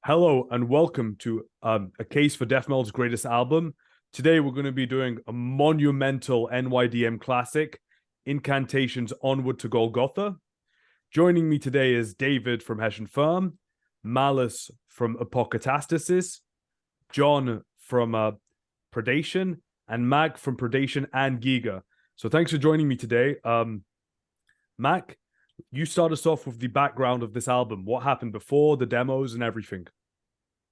Hello and welcome to A Case for Death Metal's Greatest Album. Today we're going to be doing a monumental NYDM classic, Incantation's Onward to Golgotha. Joining me today is David from Hessian Firm, Malus from Apokatastasis, John from Predation, and Mac from Predation and Giga. So thanks for joining me today. Mac, you start us off with the background of this album. What happened before, the demos, and everything?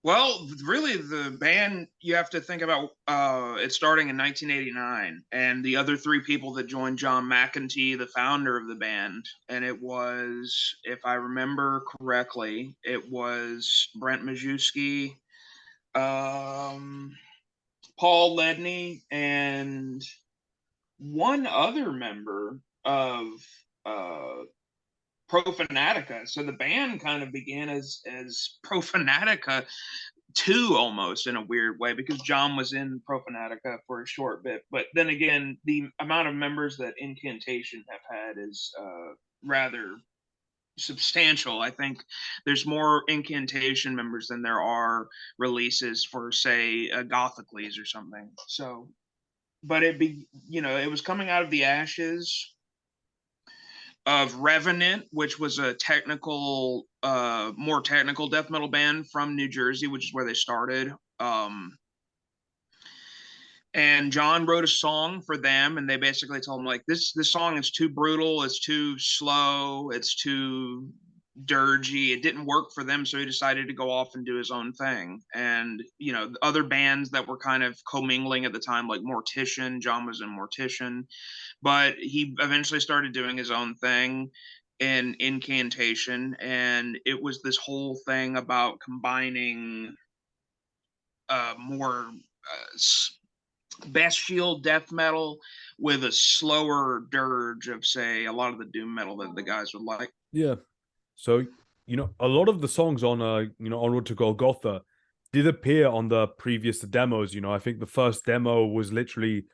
Well, really, the band, you have to think about it starting in 1989, and the other three people that joined John McEntee, the founder of the band, and it was, if I remember correctly, it was Brent Majewski, Paul Ledney, and one other member of Profanatica. So the band kind of began as Profanatica 2 almost, in a weird way, because John was in Profanatica for a short bit. But then again, the amount of members that Incantation have had is rather substantial. I think there's more Incantation members than there are releases for, say, Gothicles or something. So, but it was coming out of the ashes of Revenant, which was a more technical death metal band from New Jersey, which is where they started. And John wrote a song for them, and they basically told him, like, this song is too brutal, it's too slow, it's too dirgy. It didn't work for them, so he decided to go off and do his own thing. And other bands that were kind of commingling at the time, like Mortician, John was in Mortician, but he eventually started doing his own thing in Incantation, and it was this whole thing about combining more bestial death metal with a slower dirge of, say, a lot of the doom metal that the guys would like. Yeah. So, a lot of the songs on, Onward to Golgotha did appear on the previous demos. I think the first demo was literally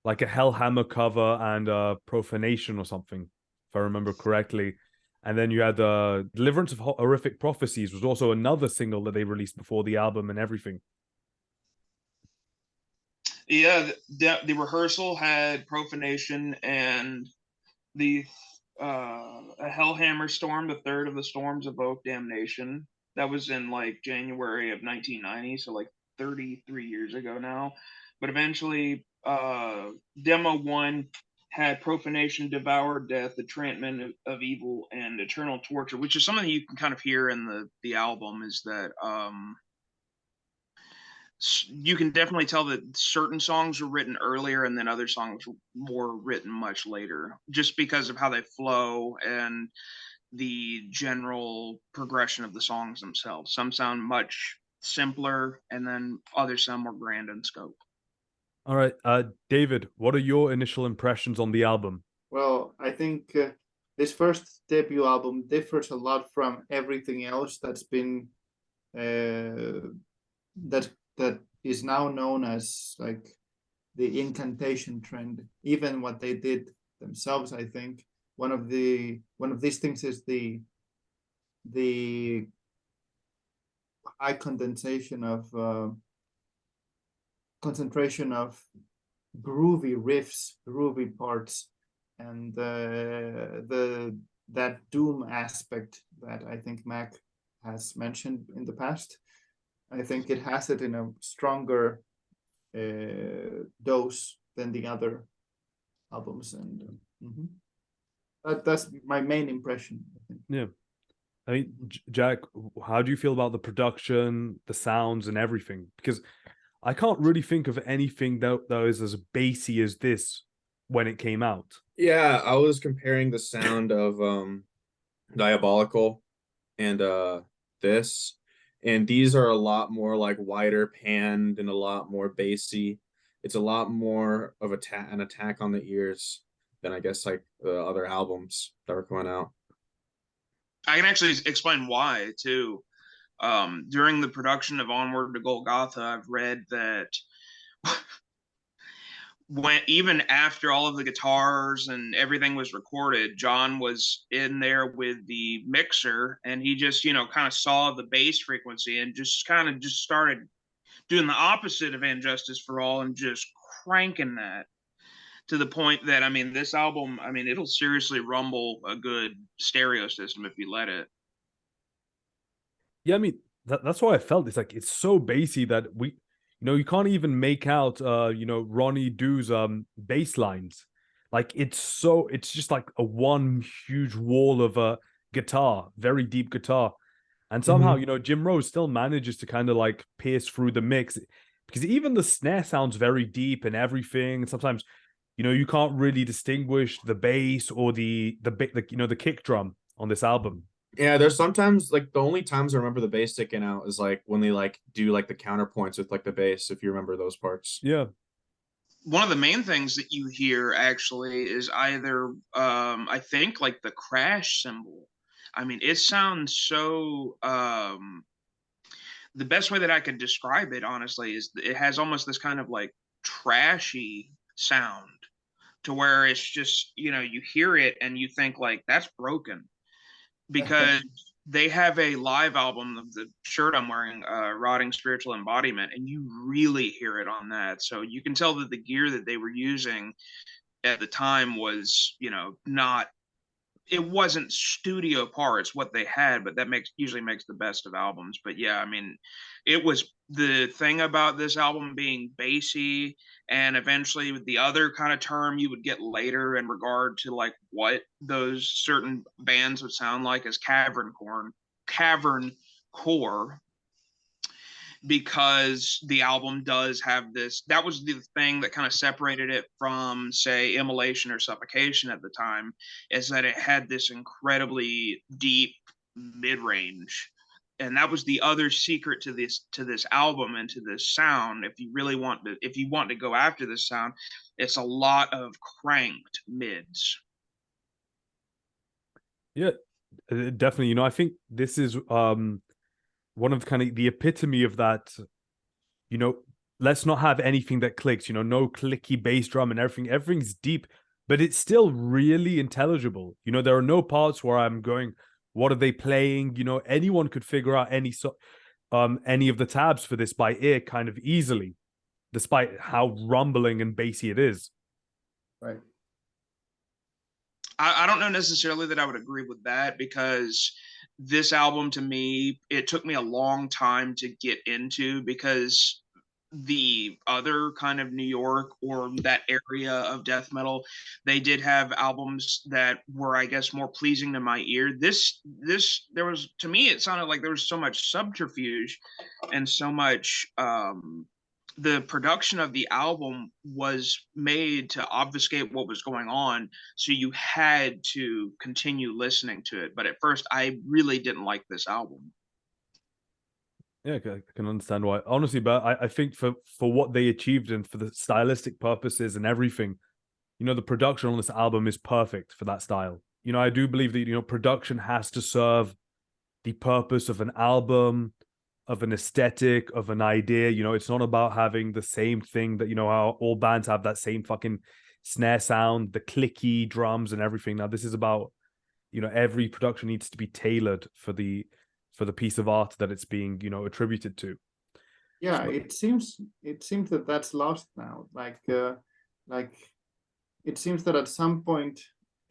like a Hellhammer cover and Profanation or something, if I remember correctly. And then you had Deliverance of Horrific Prophecies was also another single that they released before the album and everything. Yeah, the rehearsal had Profanation and the a Hellhammer Storm, the third of the storms of Oak Damnation. That was in like January of 1990, so like 33 years ago now. But eventually, demo one had Profanation, Devour Death, Entrapment of Evil, and Eternal Torture, which is something you can kind of hear in the album. Is that you can definitely tell that certain songs were written earlier and then other songs were written much later, just because of how they flow and the general progression of the songs themselves. Some sound much simpler, and then others sound more grand in scope. All right, David, what are your initial impressions on the album? Well, I think this first debut album differs a lot from everything else that's been that is now known as like the Incantation trend. Even what they did themselves, I think one of these things is the high concentration of groovy riffs, groovy parts, and that doom aspect that I think Mac has mentioned in the past. I think it has it in a stronger dose than the other albums, and that's my main impression, I think. Yeah. I mean, Jack, how do you feel about the production, the sounds, and everything? Because I can't really think of anything that is as bassy as this when it came out. Yeah, I was comparing the sound of Diabolical and this, and these are a lot more like wider panned and a lot more bassy. It's a lot more of an attack on the ears than I guess like the other albums that were coming out. I can actually explain why too. During the production of Onward to Golgotha, I've read that when even after all of the guitars and everything was recorded, John was in there with the mixer, and he just, kind of saw the bass frequency and just kind of just started doing the opposite of And Justice for All and just cranking that to the point that, I mean, this album, I mean, it'll seriously rumble a good stereo system if you let it. Yeah, I mean, that's why I felt it's like it's so bassy that you can't even make out Ronnie Doo's bass lines. Like it's just like a one huge wall of a guitar, very deep guitar. And somehow, Jim Rose still manages to kind of like pierce through the mix, because even the snare sounds very deep and everything. And sometimes, you can't really distinguish the bass or the kick drum on this album. Yeah, there's sometimes like the only times I remember the bass sticking out is like when they like do like the counterpoints with like the bass, if you remember those parts. Yeah. One of the main things that you hear actually is either I think like the crash cymbal. I mean, it sounds so the best way that I could describe it honestly is it has almost this kind of like trashy sound, to where it's just, you hear it and you think like that's broken, because they have a live album of the shirt I'm wearing, Rotting Spiritual Embodiment, and you really hear it on that. So you can tell that the gear that they were using at the time was, not, it wasn't studio parts what they had, but that usually makes the best of albums. But yeah, I mean, it was the thing about this album being bassy, and eventually with the other kind of term you would get later in regard to like what those certain bands would sound like as cavern core, because the album does have this. That was the thing that kind of separated it from, say, Immolation or Suffocation at the time, is that it had this incredibly deep mid-range. And that was the other secret to this album and to this sound. If you want to go after this sound, it's a lot of cranked mids. Yeah, definitely. I think this is one of kind of the epitome of that, let's not have anything that clicks, no clicky bass drum and everything's deep, but it's still really intelligible. There are no parts where I'm going, what are they playing? Anyone could figure out any of the tabs for this by ear kind of easily, despite how rumbling and bassy it is. Right. I don't know necessarily that I would agree with that, because this album, to me, it took me a long time to get into, because the other kind of New York or that area of death metal, they did have albums that were, I guess, more pleasing to my ear. There was, to me, it sounded like there was so much subterfuge and so much the production of the album was made to obfuscate what was going on, so you had to continue listening to it. But at first, I really didn't like this album. Yeah, I can understand why. Honestly, but I think for what they achieved and for the stylistic purposes and everything, the production on this album is perfect for that style. I do believe that, production has to serve the purpose of an album, of an aesthetic, of an idea. It's not about having the same thing that, how all bands have that same fucking snare sound, the clicky drums and everything. Now, this is about, every production needs to be tailored for the piece of art that it's being, attributed to. Yeah, it seems that that's lost now. Like it seems that at some point,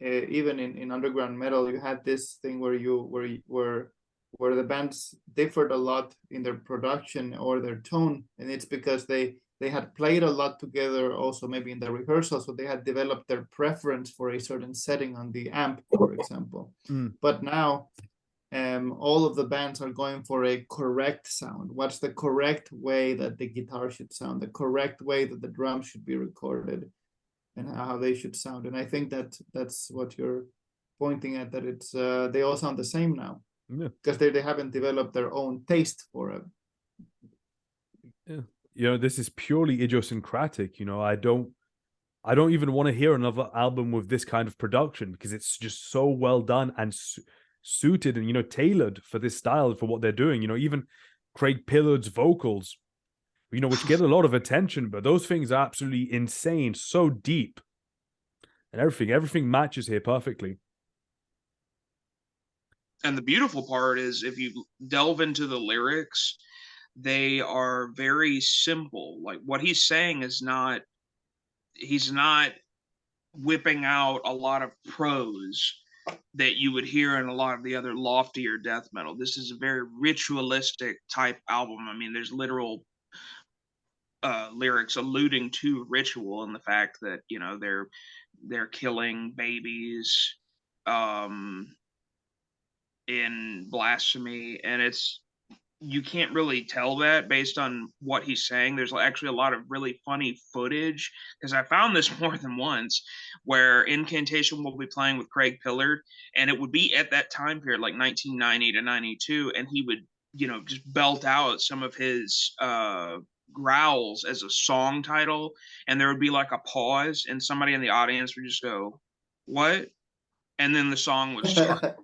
even in underground metal, you had this thing where the bands differed a lot in their production or their tone, and it's because they had played a lot together, also maybe in the rehearsals, so they had developed their preference for a certain setting on the amp, for example. But now all of the bands are going for a correct sound. What's the correct way that the guitar should sound, the correct way that the drums should be recorded, and how they should sound. And I think that's what you're pointing at, that it's they all sound the same now. Yeah, because they haven't developed their own taste for it. Yeah, this is purely idiosyncratic. I don't even want to hear another album with this kind of production, because it's just so well done and suited and tailored for this style, for what they're doing. Even Craig Pillard's vocals, which get a lot of attention, but those things are absolutely insane, so deep. And everything matches here perfectly. And the beautiful part is if you delve into the lyrics, they are very simple. Like what he's saying is he's not whipping out a lot of prose that you would hear in a lot of the other loftier death metal. This is a very ritualistic type album. I mean, there's literal lyrics alluding to ritual and the fact that, you know, they're killing babies in blasphemy, and you can't really tell that based on what he's saying. There's actually a lot of really funny footage, because I found this more than once, where Incantation will be playing with Craig Pillard, and it would be at that time period, like 1990 to 92, and he would, you know, just belt out some of his growls as a song title, and there would be like a pause, and somebody in the audience would just go, "What?" And then the song would start.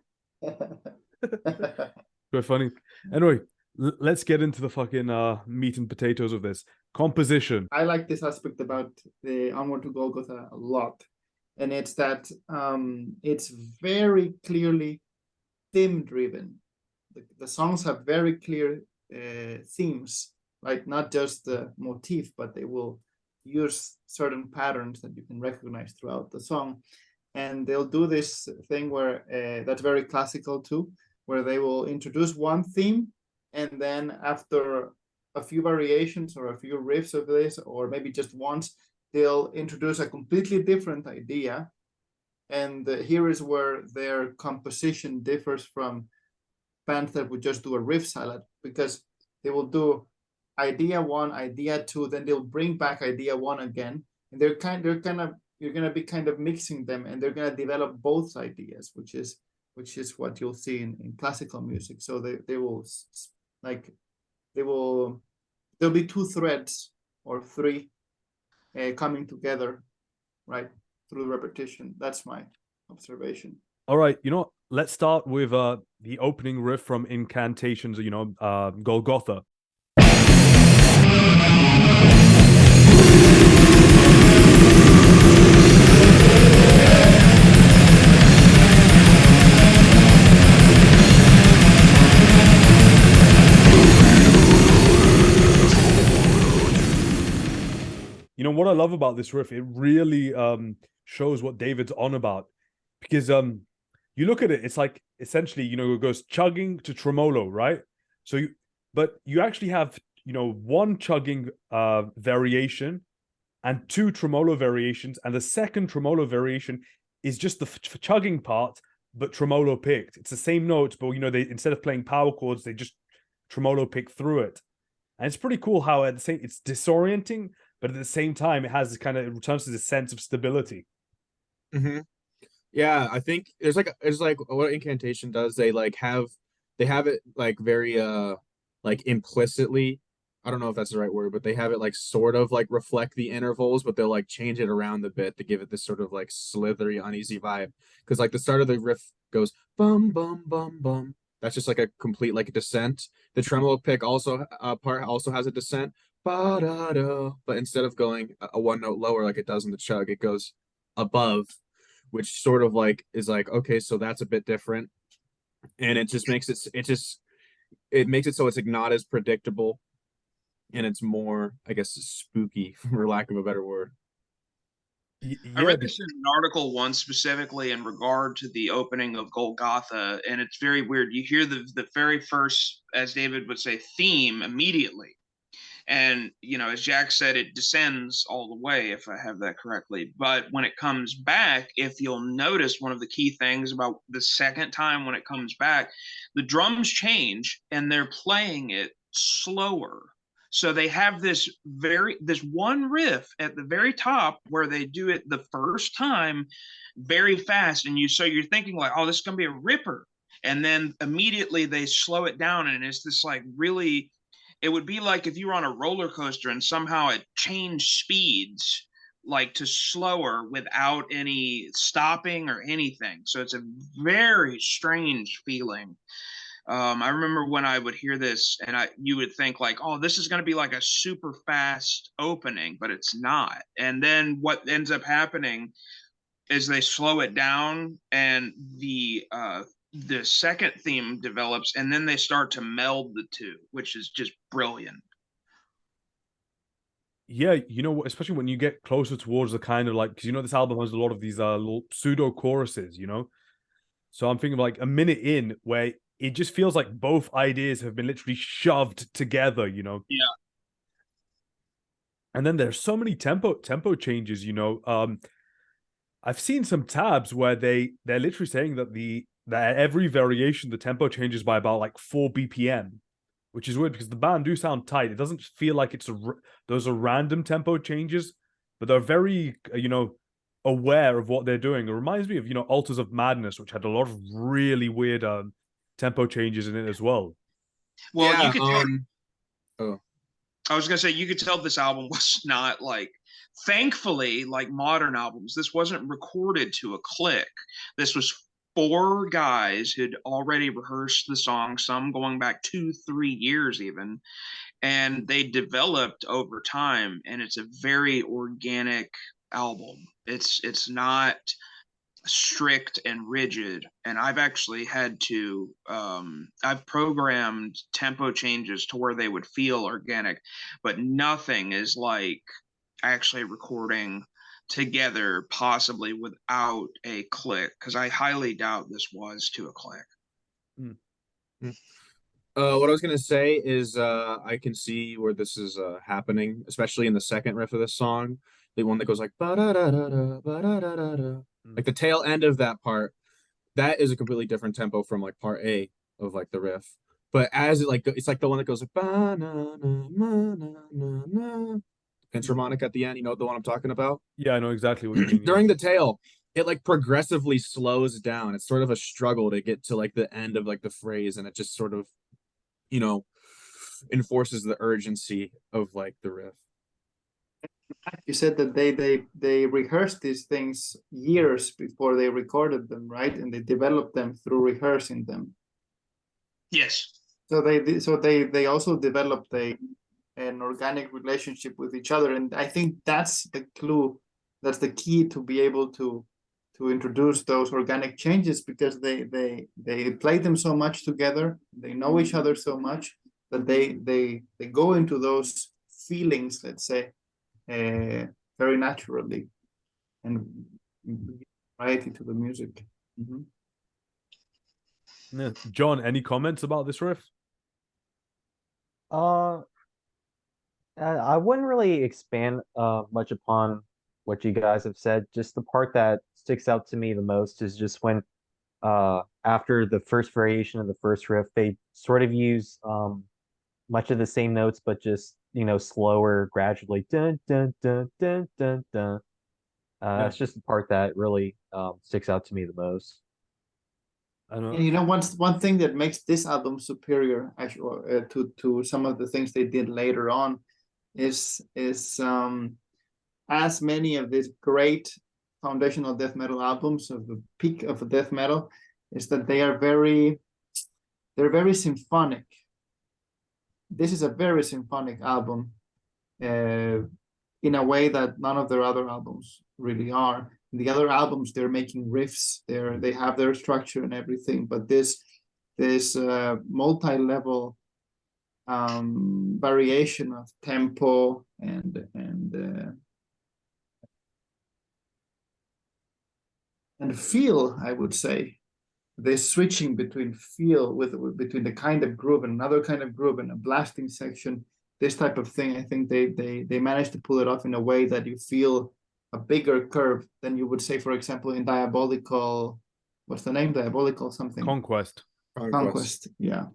Quite funny. Anyway, let's get into the fucking meat and potatoes of this. Composition. I like this aspect about the Onward to Golgotha a lot. And it's that it's very clearly theme driven. The songs have very clear themes, right? Not just the motif, but they will use certain patterns that you can recognize throughout the song. And they'll do this thing where that's very classical too, where they will introduce one theme, and then after a few variations or a few riffs of this, or maybe just once, they'll introduce a completely different idea. And here is where their composition differs from bands that would just do a riff salad, because they will do idea one, idea two, then they'll bring back idea one again, and you're gonna be kind of mixing them, and they're gonna develop both ideas, which is what you'll see in classical music. So there'll be two threads or three coming together, right, through repetition. That's my observation. All right, let's start with the opening riff from Incantation's, Golgotha. What I love about this riff, it really shows what David's on about, because you look at it, it's like essentially, it goes chugging to tremolo, right? But you actually have, one chugging variation and two tremolo variations, and the second tremolo variation is just the chugging part, but tremolo picked. It's the same notes, but they, instead of playing power chords, they just tremolo pick through it. And it's pretty cool how it's disorienting, but at the same time, it returns to this sense of stability. Mm-hmm. Yeah, I think it's like what Incantation does. They have it like very like implicitly. I don't know if that's the right word, but they have it like sort of like reflect the intervals, but they'll like change it around a bit to give it this sort of like slithery, uneasy vibe. Because like the start of the riff goes bum bum bum bum. That's just like a complete like descent. The tremolo pick part also has a descent. Ba-da-da. But instead of going a one note lower like it does in the chug, it goes above, which sort of like is like, okay, so that's a bit different. And it just makes it makes it so it's like not as predictable, and it's more, I guess, spooky, for lack of a better word. I read this in an article once specifically in regard to the opening of Golgotha, and it's very weird. You hear the very first, as David would say, theme immediately. And, as Jack said, it descends all the way, if I have that correctly. But when it comes back, if you'll notice, one of the key things about the second time when it comes back, the drums change and they're playing it slower. So they have this one riff at the very top where they do it the first time very fast. And so you're thinking like, oh, this is going to be a ripper. And then immediately they slow it down, and it's this like really, it would be like if you were on a roller coaster and somehow it changed speeds like to slower without any stopping or anything. So it's a very strange feeling. I remember when I would hear this, and you would think like, oh, this is going to be like a super fast opening, but it's not. And then what ends up happening is they slow it down, and the second theme develops, and then they start to meld the two, which is just brilliant. Yeah, you know, especially when you get closer towards the kind of like, because you know this album has a lot of these little pseudo choruses, you know. So I'm thinking like a minute in where it just feels like both ideas have been literally shoved together, you know. Yeah. And then there's so many tempo changes, you know. I've seen some tabs where they're literally saying that that every variation the tempo changes by about like 4 BPM, which is weird because the band do sound tight. It doesn't feel like those are random tempo changes, but they're very you know, aware of what they're doing. It reminds me of, you know, Altars of Madness, which had a lot of really weird tempo changes in it as well. Well, yeah, you could tell, oh, I was gonna say, you could tell this album was not like, thankfully, like modern albums, this wasn't recorded to a click. This was 4 guys who'd already rehearsed the song, some going back 2-3 years even, and they developed over time, and it's a very organic album. It's not strict and rigid, and I've actually had to I've programmed tempo changes to where they would feel organic, but nothing is like actually recording together, possibly without a click, because I highly doubt this was to a click. What I was gonna say is I can see where this is happening, especially in the second riff of this song, the one that goes like ba-da-da-da-da, ba-da-da-da-da. Like the tail end of that part, that is a completely different tempo from like part A of like the riff. But as it like it's like the one that goes like ba na na na na na pinch harmonic at the end, you know the one I'm talking about? Yeah, I know exactly what you mean. During the tail, it like progressively slows down. It's sort of a struggle to get to like the end of like the phrase, and it just sort of, you know, enforces the urgency of like the riff. You said that they rehearsed these things years before they recorded them, right? And they developed them through rehearsing them. Yes. So they also developed an organic relationship with each other, and I think that's the clue. That's the key to be able to introduce those organic changes, because they play them so much together. They know each other so much that they go into those feelings, let's say, very naturally, and variety to the music. Mm-hmm. Yeah. John, any comments about this riff? I wouldn't really expand much upon what you guys have said. Just the part that sticks out to me the most is just when after the first variation of the first riff, they sort of use much of the same notes, but just, you know, slower, gradually. Dun dun dun dun dun dun. That's just the part that really sticks out to me the most. I don't know. And you know, one thing that makes this album superior, actually, to some of the things they did later on, is as many of these great foundational death metal albums of the peak of death metal, is that they're very symphonic. This is a very symphonic album, in a way that none of their other albums really are. In the other albums, they're making riffs. They have their structure and everything, but this multi-level variation of tempo and feel, I would say, this switching between feel between the kind of groove and another kind of groove and a blasting section, this type of thing. I think they managed to pull it off in a way that you feel a bigger curve than you would say, for example, in Diabolical. What's the name? Diabolical something. Conquest. Yeah.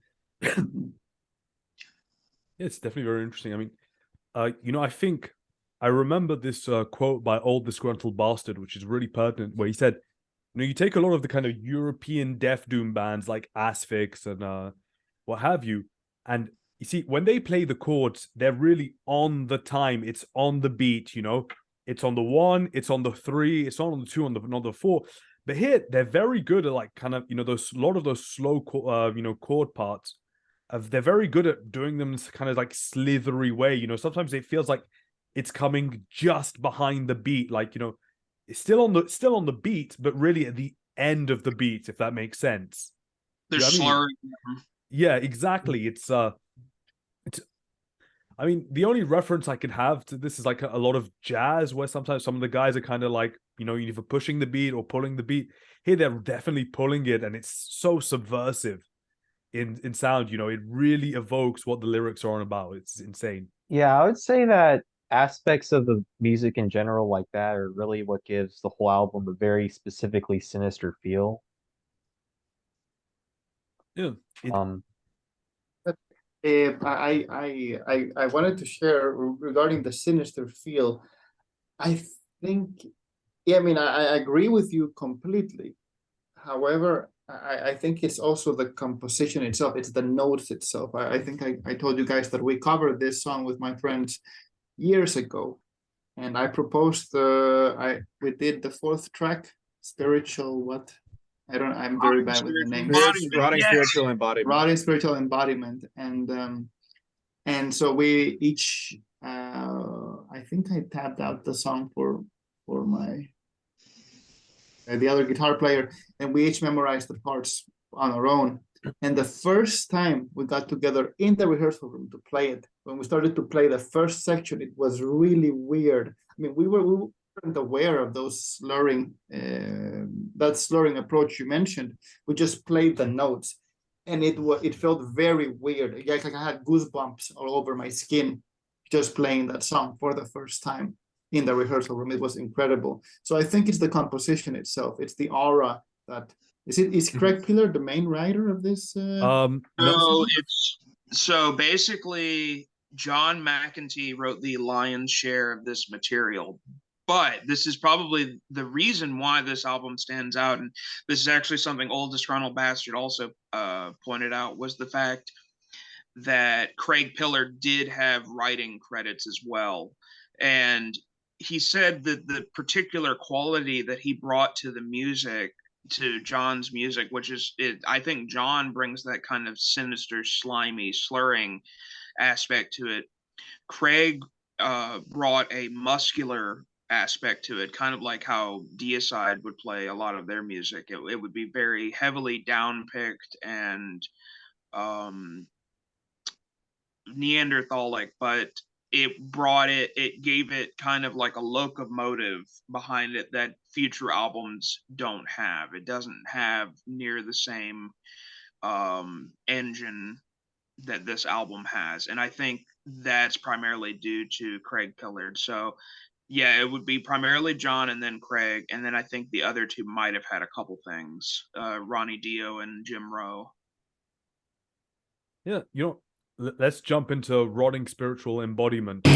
It's definitely very interesting. I mean, you know, I think I remember this quote by Old Disgruntled Bastard, which is really pertinent, where he said, you know, you take a lot of the kind of European death doom bands like Asphyx and what have you, and you see, when they play the chords, they're really on the time. It's on the beat, you know. It's on the 1, it's on the 3, it's not on the 2, on the 4. But here they're very good at like kind of, you know, those a lot of those slow you know, chord parts. They're very good at doing them in this kind of like slithery way. You know, sometimes it feels like it's coming just behind the beat, like, you know, it's still on the beat, but really at the end of the beat, if that makes sense. They're You know what I mean? slurring. Yeah, exactly. It's I mean, the only reference I could have to this is like a lot of jazz, where sometimes some of the guys are kind of like, you know, either pushing the beat or pulling the beat. Here they're definitely pulling it, and it's so subversive in sound. You know, it really evokes what the lyrics are on about. It's insane. Yeah, I would say that aspects of the music in general like that are really what gives the whole album a very specifically sinister feel. Yeah. Um, I wanted to share regarding the sinister feel. I think, yeah, I mean, I agree with you completely. However, I think it's also the composition itself. It's the notes itself. I think I told you guys that we covered this song with my friends years ago, and I proposed we did the fourth track, spiritual what? I'm very bad with the names. Rotting Yes. spiritual embodiment. Rotting spiritual embodiment, and so we each I think I tabbed out the song for my the other guitar player, and we each memorized the parts on our own. And the first time we got together in the rehearsal room to play it, when we started to play the first section, it was really weird. I mean, we weren't aware of those slurring, that slurring approach you mentioned. We just played the notes, and it felt very weird. Like I had goosebumps all over my skin just playing that song for the first time in the rehearsal room. It was incredible. So I think it's the composition itself. It's the aura that is Craig Pillar the main writer of this? No. So basically John McEntee wrote the lion's share of this material, but this is probably the reason why this album stands out, and this is actually something Old Disgruntled Bastard also pointed out, was the fact that Craig Pillar did have writing credits as well. And he said that the particular quality that he brought to the music, to John's music, which is, I think John brings that kind of sinister, slimy, slurring aspect to it. Craig brought a muscular aspect to it, kind of like how Deicide would play a lot of their music. It would be very heavily downpicked and Neanderthalic, but it gave it kind of like a locomotive behind it that future albums don't have. It doesn't have near the same engine that this album has, and I think that's primarily due to Craig Pillard. So yeah, it would be primarily John and then Craig, and then I think the other two might have had a couple things, Ronnie Dio and Jim Rowe. Yeah, you know, let's jump into Rotting Spiritual Embodiment.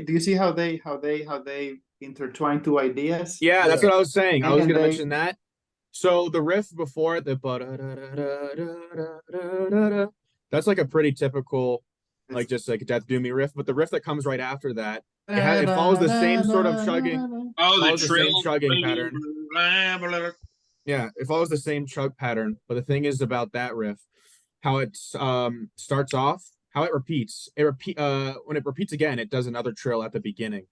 Do you see how they intertwine two ideas? Yeah, that's what I was saying. I was And gonna they- mention that. So the riff before it, that's like a pretty typical, like just like a Death Doom-y riff. But the riff that comes right after that, it follows the same sort of chugging. Oh, the Follows the same trill chugging pattern. Yeah, it follows the same chug pattern. But the thing is about that riff, how it starts off, how it repeats. When it repeats again, it does another trill at the beginning,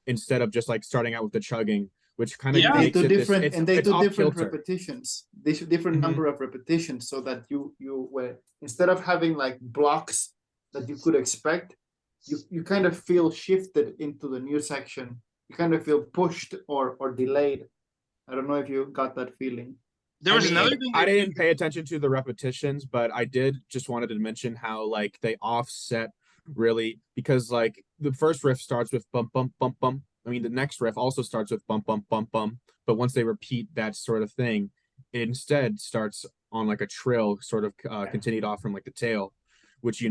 instead of just like starting out with the chugging, which kind of Yeah. They makes do it different, this, and they it's do off different kilter. repetitions. They should different Mhm. number of repetitions, so that you where instead of having like blocks that you could expect, you kind of feel shifted into the new section. You kind of feel pushed or delayed. I don't know if you got that feeling. There I was mean, another thing I that didn't pay attention to the repetitions, but I did just wanted to mention how like they offset really, because like the first riff starts with bump bump bump bump. I mean, the next riff also starts with bump bump bump bump, but once they repeat that sort of thing, it instead starts on like a trill, sort of continued off from like the tail, which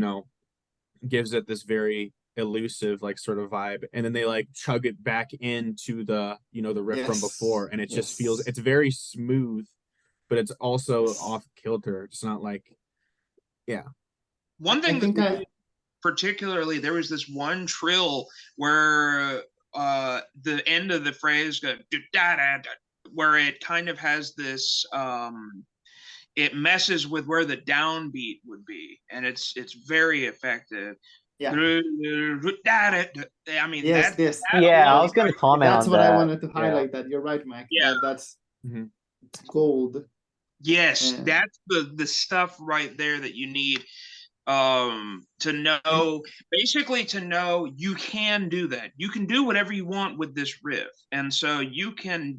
gives it this very elusive like sort of vibe, and then they like chug it back into the the riff from before, and it just feels, it's very smooth, but it's also off kilter. It's not like, yeah. one I thing think that particularly, there was this one trill where the end of the phrase goes da da da, where it kind of has this it messes with where the downbeat would be, and it's very effective. Yeah. I mean, Yes, yes. that Yeah, I alone was gonna right comment That's on what I that. wanted to Yeah. highlight. That you're right, Mac. Yeah. That's Mhm. gold. Yes, Yeah. that's the stuff right there that you need to know, basically to know you can do that. You can do whatever you want with this riff. And so you can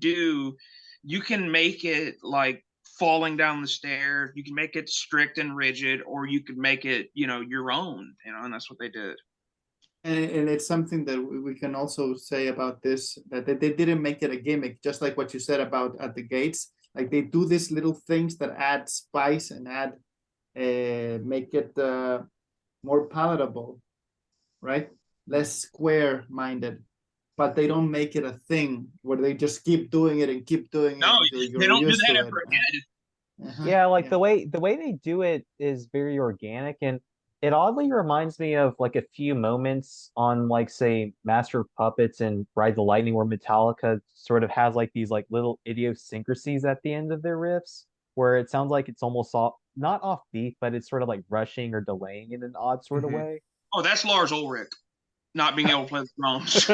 make it like falling down the stairs, you can make it strict and rigid, or you could make it, your own, and that's what they did. And it's something that we can also say about this, that they didn't make it a gimmick, just like what you said about at the gates. Like they do these little things that add spice and add make it more palatable, right? Less square-minded, but they don't make it a thing where they just keep doing it and keep doing it No, until they you're don't do used that to ever it. again. Yeah, like the way they do it is very organic, and it oddly reminds me of like a few moments on like say Master of Puppets and Ride the Lightning, where Metallica sort of has like these like little idiosyncrasies at the end of their riffs, where it sounds like it's almost off, not off beat, but it's sort of like rushing or delaying in an odd sort of Mhm. way. Oh, that's Lars Ulrich not being able to play the drums.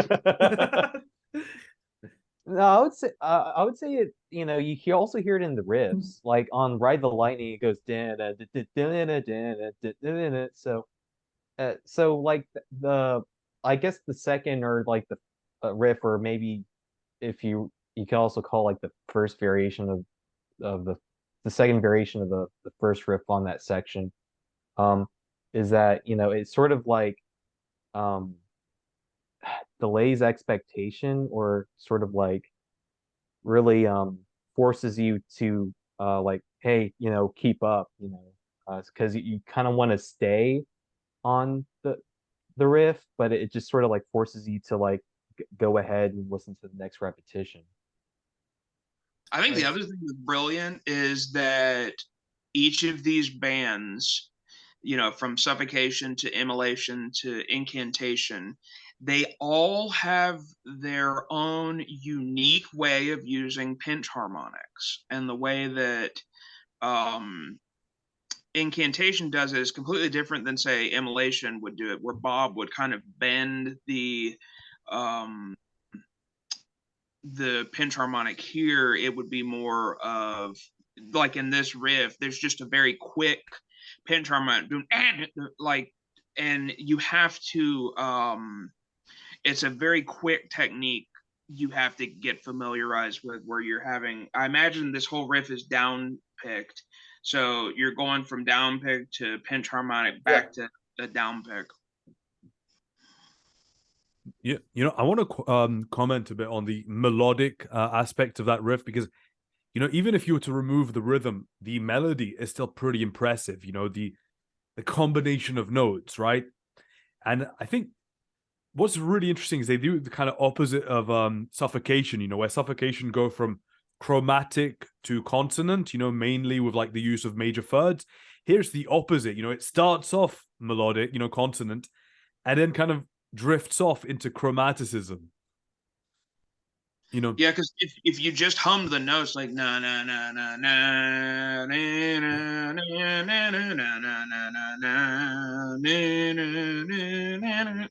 No, I would say it. You can also hear it in the riffs, like on Ride the Lightning, it goes da da da da da da da da da da. So like I guess the second or like the riff, or maybe if you can also call like the first variation of the second variation of the first riff on that section, um, is that it's sort of like um delays expectation, or sort of like really forces you to like, hey, keep up, because you kind of want to stay on the riff, but it just sort of like forces you to like go ahead and listen to the next repetition. I think the Right. other thing that's brilliant is that each of these bands, from Suffocation to Immolation to Incantation, they all have their own unique way of using pinch harmonics. And the way that Incantation does it is completely different than, say, Immolation would do it, where Bob would kind of bend um, the pinch harmonic. Here it would be more of, like in this riff, there's just a very quick pinch harmonic, like, and you have to it's a very quick technique you have to get familiarized with, where you're having, I imagine this whole riff is down picked, so you're going from down pick to pinch harmonic back to a down pick. Yeah, I want to comment a bit on the melodic aspect of that riff, because even if you were to remove the rhythm, the melody is still pretty impressive. The combination of notes, right? And I think what's really interesting is they do the kind of opposite of Suffocation. Where Suffocation go from chromatic to consonant, mainly with like the use of major thirds. Here's the opposite. It starts off melodic, consonant, and then kind of drifts off into chromaticism. Yeah, because if you just hummed the notes like na na na na na na na na na na na na na na na na,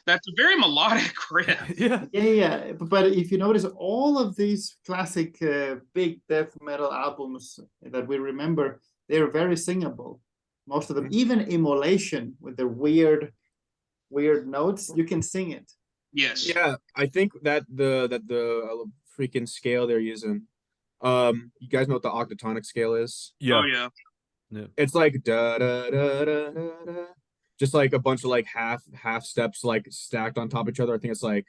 That's a very melodic riff. Yeah. Yeah. But if you notice, all of these classic big death metal albums that we remember, they're very singable. Most of them, even Immolation with the weird notes, you can sing it. Yes. Yeah, I think that the freaking scale they're using. You guys know what the octatonic scale is? Yeah. Oh yeah. It's like da da da da da da, just like a bunch of like half steps like stacked on top of each other. I think it's like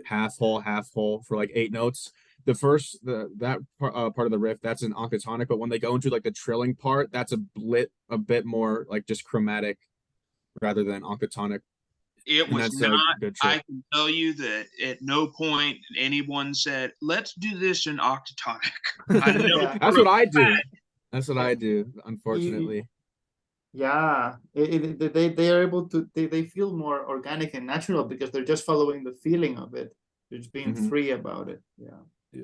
half whole for like 8 notes. The first that part of the riff, that's an octatonic, but when they go into like the trilling part, that's a bit more like just chromatic rather than octatonic. It And was that's a not. good trick. I can tell you that at no point anyone said, "Let's do this in octatonic." I know Yeah. That's what I do. That's what I do, unfortunately. Yeah, they are able to, they feel more organic and natural because they're just following the feeling of it. They're just being free about it. Yeah.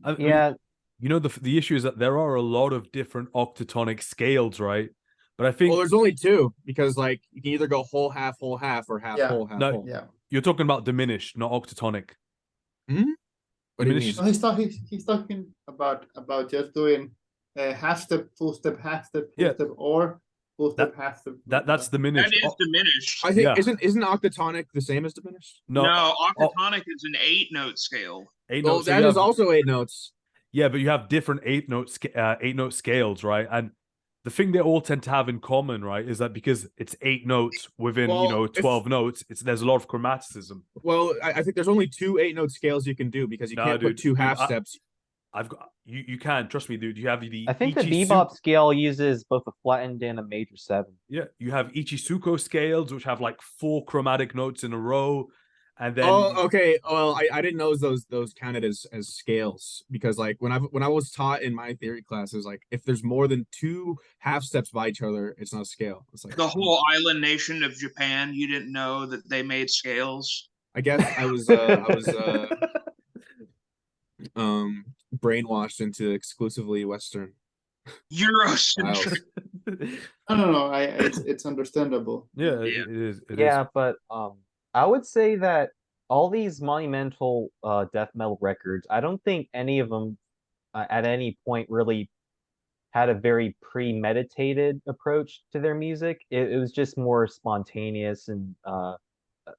I mean, Yeah, you know, the issue is that there are a lot of different octatonic scales, right? But I think Well, there's only 2 because like you can either go whole, half, or half Yeah. whole, half No. whole. Yeah. you're talking about diminished, not octatonic. What do you mean? Diminished- No, he's talking about just doing half step, full step, half step, full Yeah. step, or full step, half step. That's diminished. that is diminished. I think Yeah. isn't octatonic the same as diminished? No, No, octatonic is an 8-note scale. 8 Well, notes. So that you is have- also 8 notes. Yeah, but you have different 8-note scales, right? And the thing they all tend to have in common, right, is that because it's 8 notes within, Well, 12 notes, there's a lot of chromaticism. Well, I think there's only 2 8-note scales you can do because you Nah, can't dude, put 2 dude, half I- steps. I've got you can't trust me, dude. You have the I think the Ichisu- bebop scale uses both a flattened and a major 7. Yeah, you have Ichisuko scales, which have like 4 chromatic notes in a row, and then Oh, okay. Well, I didn't know those counted as scales because like when I was taught in my theory classes, like if there's more than 2 half steps by each other, it's not a scale. It's like The whole island nation of Japan, you didn't know that they made scales. I guess I was brainwashed into exclusively Western. Eurocentric. No. It's understandable. yeah, Yeah. it is. It is. Yeah, but I would say that all these monumental death metal records, I don't think any of them at any point really had a very premeditated approach to their music. It was just more spontaneous and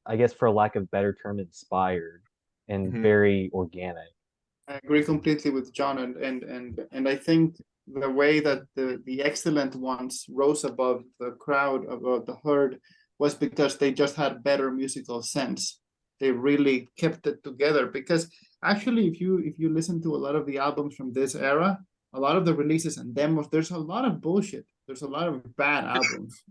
I guess for lack of a better term, inspired and very organic. I agree completely with John, and I think the way that the excellent ones rose above the crowd, above the herd, was because they just had better musical sense. They really kept it together. Because actually, if you listen to a lot of the albums from this era, a lot of the releases and demos, there's a lot of bullshit. There's a lot of bad albums,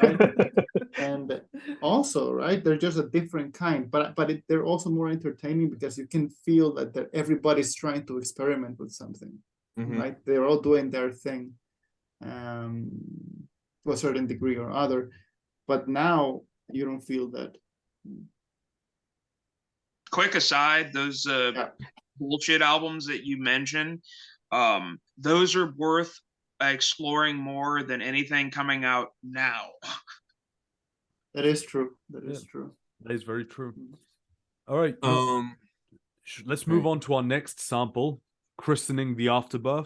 right? And also, right, they're just a different kind, but they're also more entertaining because you can feel that everybody's trying to experiment with something, right? They're all doing their thing, to a certain degree or other. But now you don't feel that. Quick aside, those bullshit albums that you mentioned, those are worth exploring more than anything coming out now. That is true. That is true. That is very true. All right. Let's move on to our next sample, Christening the Afterbirth.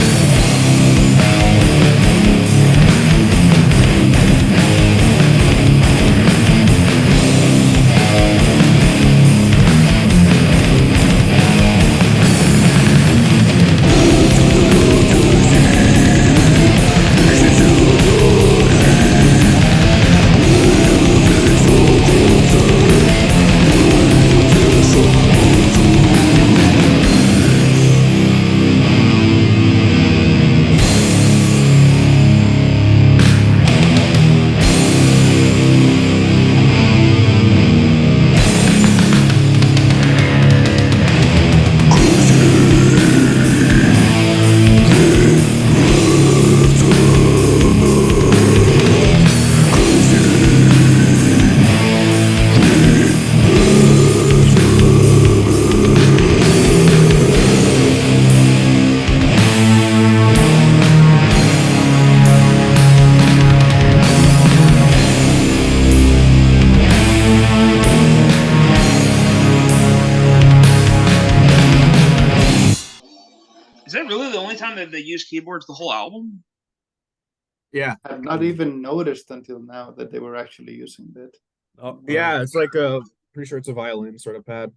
Is that really the only time that they use keyboards the whole album? Yeah. I've not even noticed until now that they were actually using that. Yeah, it's like a pretty sure it's a violin sort of pad.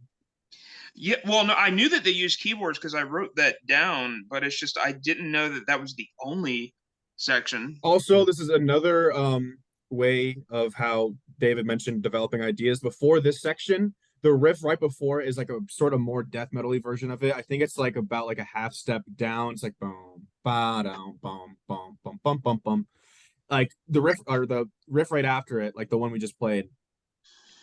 Yeah, well, no, I knew that they used keyboards because I wrote that down, but it's just I didn't know that that was the only section. Also, this is another way of how David mentioned developing ideas. Before this section, the riff right before is like a sort of more death metal-y version of it. I think it's like about like a half step down. It's like boom, ba down, boom, boom, boom, boom, boom, boom. Like the riff right after it, like the one we just played.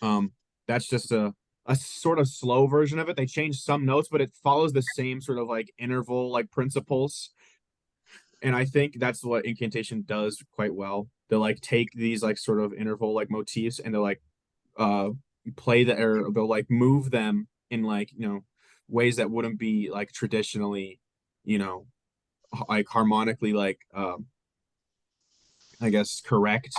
That's just a sort of slow version of it. They changed some notes, but it follows the same sort of like interval like principles. And I think that's what Incantation does quite well. They like take these like sort of interval like motifs and they'll like uh play the or they'll like move them in like ways that wouldn't be like traditionally like harmonically like I guess correct,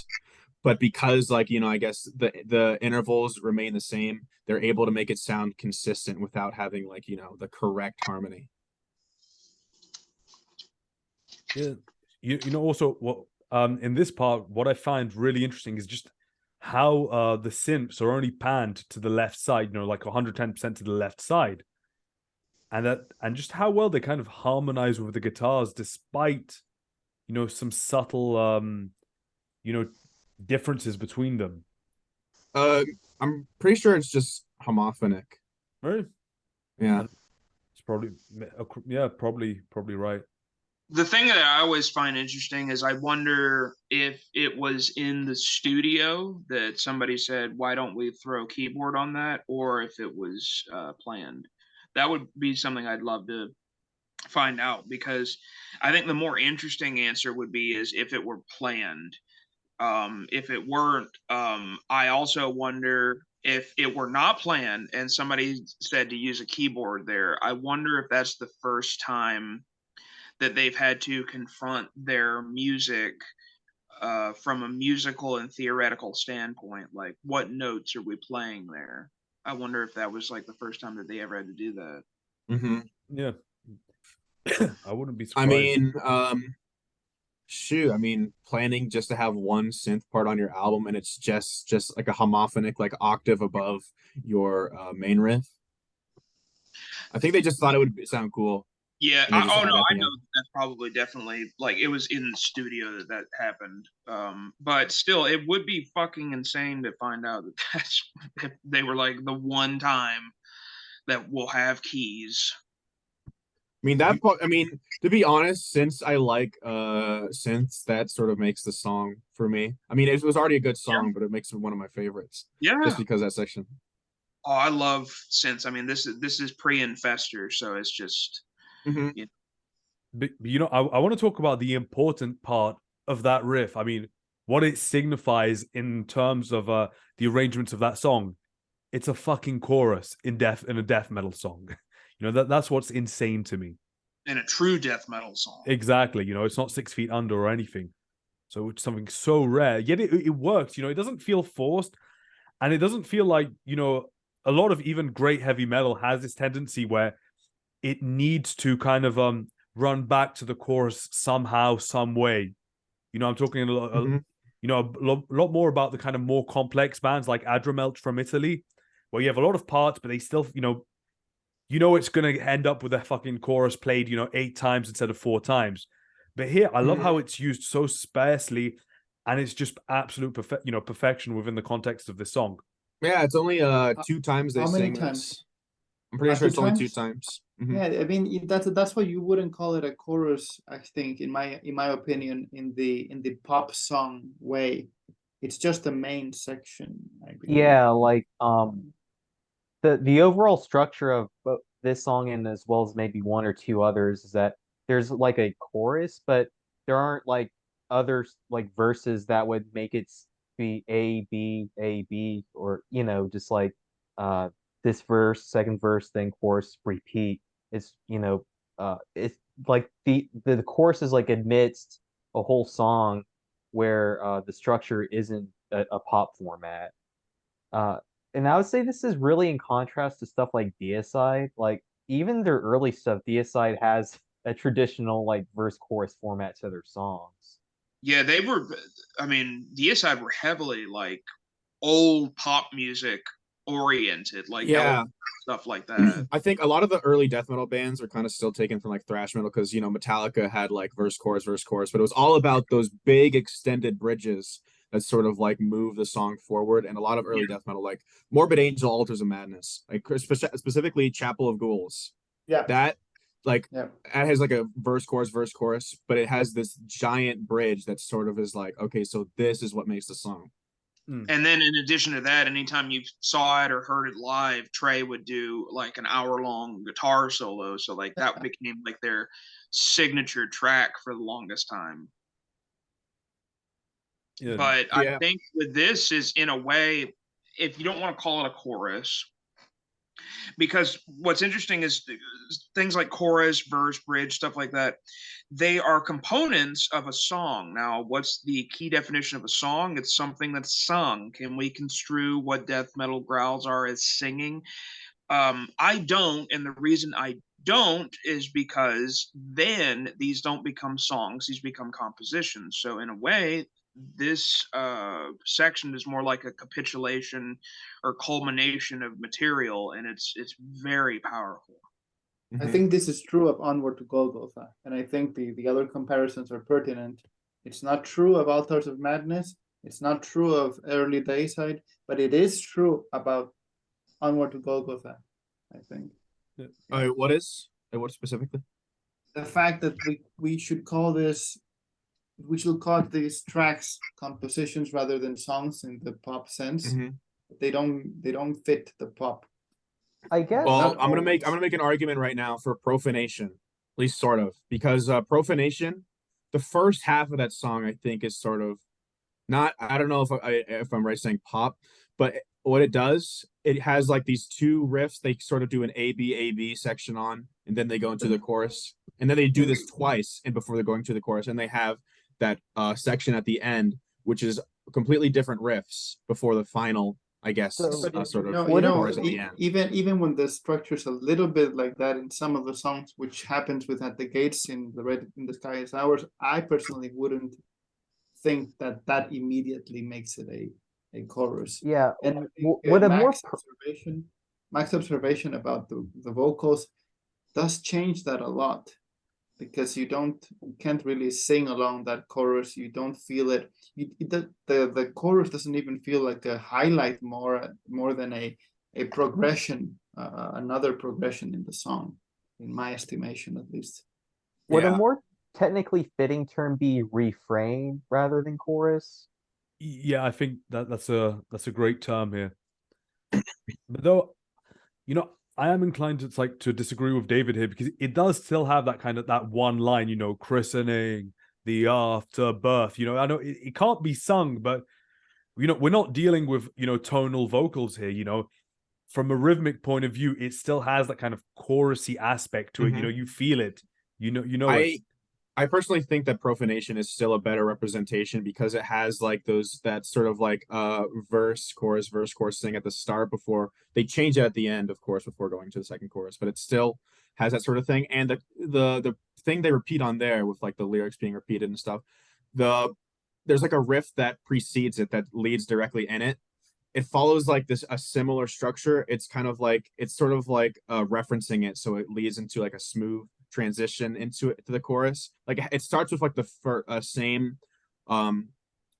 but because like I guess the intervals remain the same, they're able to make it sound consistent without having like the correct harmony. Yeah, also what in this part, what I find really interesting is just how the synths are only panned to the left side, like 110% to the left side, and just how well they kind of harmonize with the guitars despite some subtle differences between them. I'm pretty sure it's just homophonic. Right? Yeah. It's probably probably right. The thing that I always find interesting is I wonder if it was in the studio that somebody said, why don't we throw keyboard on that? Or if it was planned. That would be something I'd love to find out, because I think the more interesting answer would be is if it were planned. If it weren't, I also wonder if it were not planned and somebody said to use a keyboard there, I wonder if that's the first time that they've had to confront their music from a musical and theoretical standpoint. Like, what notes are we playing there? I wonder if that was like the first time that they ever had to do that. Mm-hmm. Yeah. I wouldn't be surprised. I mean, shoot, I mean, planning just to have one synth part on your album and it's just like a homophonic, like octave above your main riff. I think they just thought it would sound cool. Yeah. And they just Oh added no, it at I the know end. that's probably definitely like it was in the studio that happened. But still, it would be fucking insane to find out that that's if they were like the one time that we'll have keys. I mean I mean, to be honest, since I like synths, that sort of makes the song for me. I mean, it was already a good song, but it makes it one of my favorites. Yeah. Just because of that section. Oh, I love synths. I mean, this is pre-Infester, so it's just Mm-hmm. But I want to talk about the important part of that riff. I mean, what it signifies in terms of the arrangements of that song. It's a fucking chorus in a death metal song. That's what's insane to me. in a true death metal song. Exactly. It's not 6 feet under or anything. So it's something so rare. Yet it works. It doesn't feel forced, and it doesn't feel like a lot of even great heavy metal has this tendency where it needs to kind of run back to the chorus somehow, some way. I'm talking a lot, a lot more about the kind of more complex bands like Adramelch from Italy, where you have a lot of parts, but they still, it's going to end up with a fucking chorus played, 8 times instead of 4 times. But here, I love how it's used so sparsely, and it's just absolute perfection within the context of this song. Yeah, it's only 2 times they how many sing times? this. I'm pretty sure 2 it's only 2 times? times. Mm-hmm. Yeah, I mean that's why you wouldn't call it a chorus. I think, in my opinion, in the pop song way, it's just the main section. I believe. Yeah, like the overall structure of this song and as well as maybe one or two others is that there's like a chorus, but there aren't like other like verses that would make it be A B, or just like this verse, second verse, then chorus, repeat. It's it's like the chorus is like amidst a whole song where the structure isn't a pop format. And I would say this is really in contrast to stuff like Deicide. Like even their early stuff, Deicide has a traditional like verse chorus format to their songs. Yeah, they were. I mean, Deicide were heavily like old pop music oriented, like Yeah. stuff like that. I think a lot of the early death metal bands are kind of still taken from like thrash metal because Metallica had like verse chorus, but it was all about those big extended bridges that sort of like move the song forward. And a lot of early death metal, like Morbid Angel, Altars of Madness, like specifically Chapel of Ghouls, Yeah. that like Yeah. it has like a verse chorus, but it has this giant bridge that sort of is like, okay, so this is what makes the song. And then in addition to that, anytime you saw it or heard it live, Trey would do like an hour-long guitar solo. So like that became like their signature track for the longest time. Yeah. But I think with this is in a way, if you don't want to call it a chorus, because what's interesting is things like chorus, verse, bridge, stuff like that, they are components of a song. Now, what's the key definition of a song? It's something that's sung. Can we construe what death metal growls are as singing? I don't, and the reason I don't is because then these don't become songs, these become compositions. So in a way, this section is more like a capitulation or culmination of material, and it's very powerful. I think this is true of Onward to Golgotha, and I think the other comparisons are pertinent. It's not true of Altars of Madness, it's not true of early Deicide, but it is true about Onward to Golgotha, I think. What specifically? The fact that we should call this, we should call these tracks compositions rather than songs in the pop sense. They don't fit the pop. I guess. Well, I'm gonna make an argument right now for Profanation, at least sort of, because Profanation, the first half of that song I think is sort of not. I don't know if I'm right saying pop, but what it does, it has like these two riffs. They sort of do an A B section on, and then they go into the chorus, and then they do this twice, and before they're going to the chorus, and they have that section at the end, which is completely different riffs before the final. I guess sort of chorus at the end. Even when the structure's a little bit like that in some of the songs, which happens with At the Gates in the Red in the Sky is Ours, I personally wouldn't think that immediately makes it a chorus. Yeah, and what Mac's observation about the vocals does change that a lot, because you can't really sing along that chorus. You don't feel it. The chorus doesn't even feel like a highlight more than a progression, another progression in the song, in my estimation at least. Would a more technically fitting term be refrain rather than chorus? Yeah, I think that's a great term here. But though, I am inclined to disagree with David here, because it does still have that one line, christening, the afterbirth. I know it can't be sung, but we're not dealing with tonal vocals here. From a rhythmic point of view, it still has that kind of chorusy aspect to it. You feel it. I personally think that Profanation is still a better representation because it has like that sort of like verse chorus thing at the start before they change it at the end, of course, before going to the second chorus, but it still has that sort of thing. And the thing they repeat on there with like the lyrics being repeated and stuff, there's like a riff that precedes it that leads directly in it. It follows like a similar structure. It's kind of like sort of like referencing it, so it leads into like a smooth transition into the chorus. Like it starts with like the same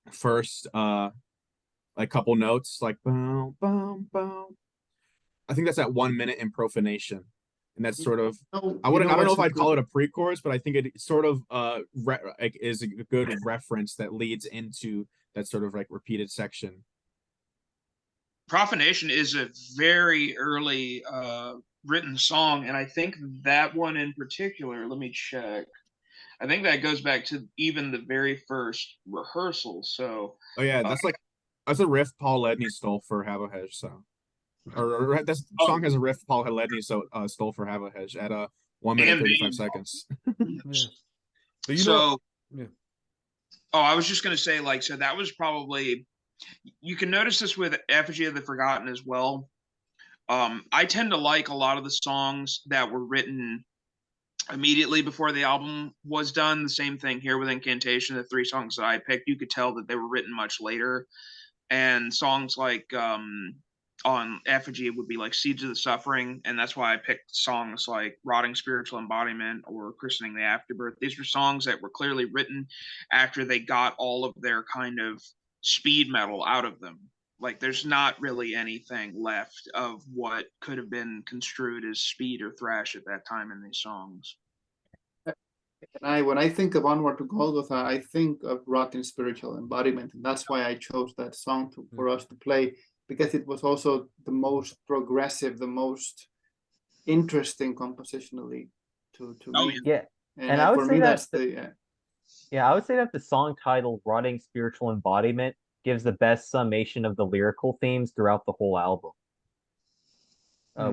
first like couple notes, like boom boom boom. I think that's at 1 minute in Profanation, and that's sort of I don't know if I'd call it a pre-chorus, but I think it sort of is a good reference that leads into that sort of like repeated section. Profanation is a very early written song, and I think that one in particular, let me check, I think that goes back to even the very first rehearsal. So that's a riff Paul Ledney stole for Havohej. So that song has a riff Paul Ledney stole for Havohej at 1 minute 35 seconds. But I was just gonna say, like, so that was probably, you can notice this with Effigy of the Forgotten as well. I tend to like a lot of the songs that were written immediately before the album was done. The same thing here with Incantation. The 3 songs that I picked, you could tell that they were written much later. And songs like on Effigy would be like Seeds of the Suffering, and that's why I picked songs like Rotting Spiritual Embodiment or Christening the Afterbirth. These were songs that were clearly written after they got all of their kind of speed metal out of them. Like there's not really anything left of what could have been construed as speed or thrash at that time in these songs. And when I think of Onward to Golgotha, I think of Rotten Spiritual Embodiment, and that's why I chose that song for us to play, because it was also the most progressive, the most interesting compositionally to me. Yeah, And I would for say me, that that's the yeah, I would say that the song titled "Rotting Spiritual Embodiment" gives the best summation of the lyrical themes throughout the whole album.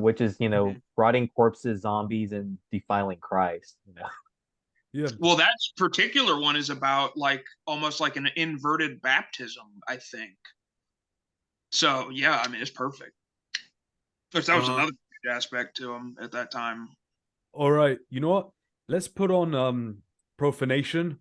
Which is, rotting corpses, zombies, and defiling Christ. Yeah. Well, that particular one is about like almost like an inverted baptism, I think. So yeah, I mean it's perfect. Because that was another aspect to him at that time. All right, you know what? Let's put on Profanation.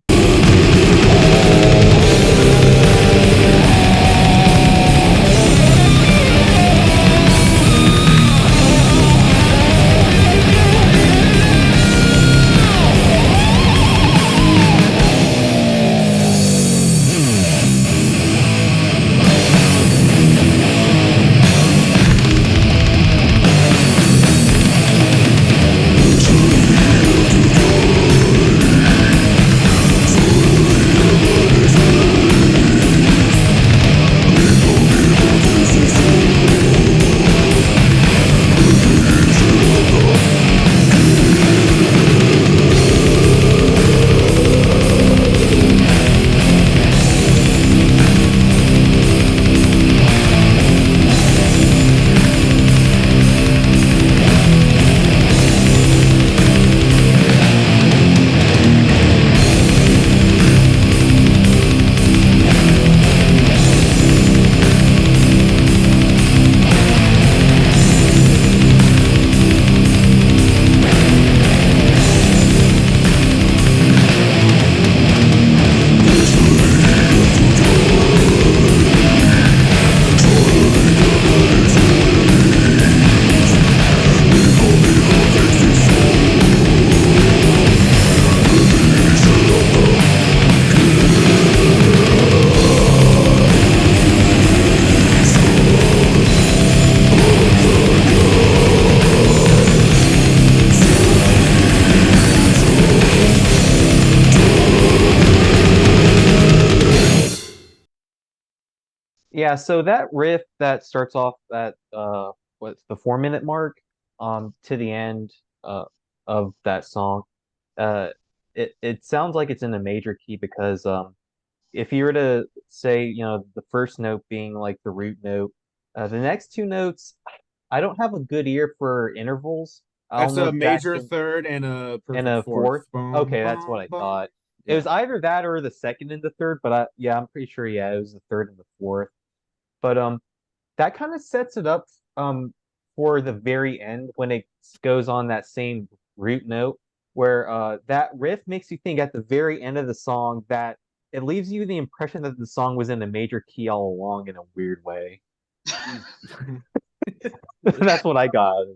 Yeah, so that riff that starts off at what's the 4 minute mark to the end of that song, uh it sounds like it's in a major key because if you were to say, the first note being like the root note, the next 2 notes, I don't have a good ear for intervals. I That's don't know a if Jack major can, third and a and perfect a fourth. fourth. Boom, Okay, that's what boom, I boom. thought. It Yeah. was either that or the second and the third, but I'm pretty sure, yeah, it was the third and the fourth. But that kind of sets it up for the very end when it goes on that same root note where that riff makes you think at the very end of the song that it leaves you the impression that the song was in a major key all along in a weird way. That's what I got.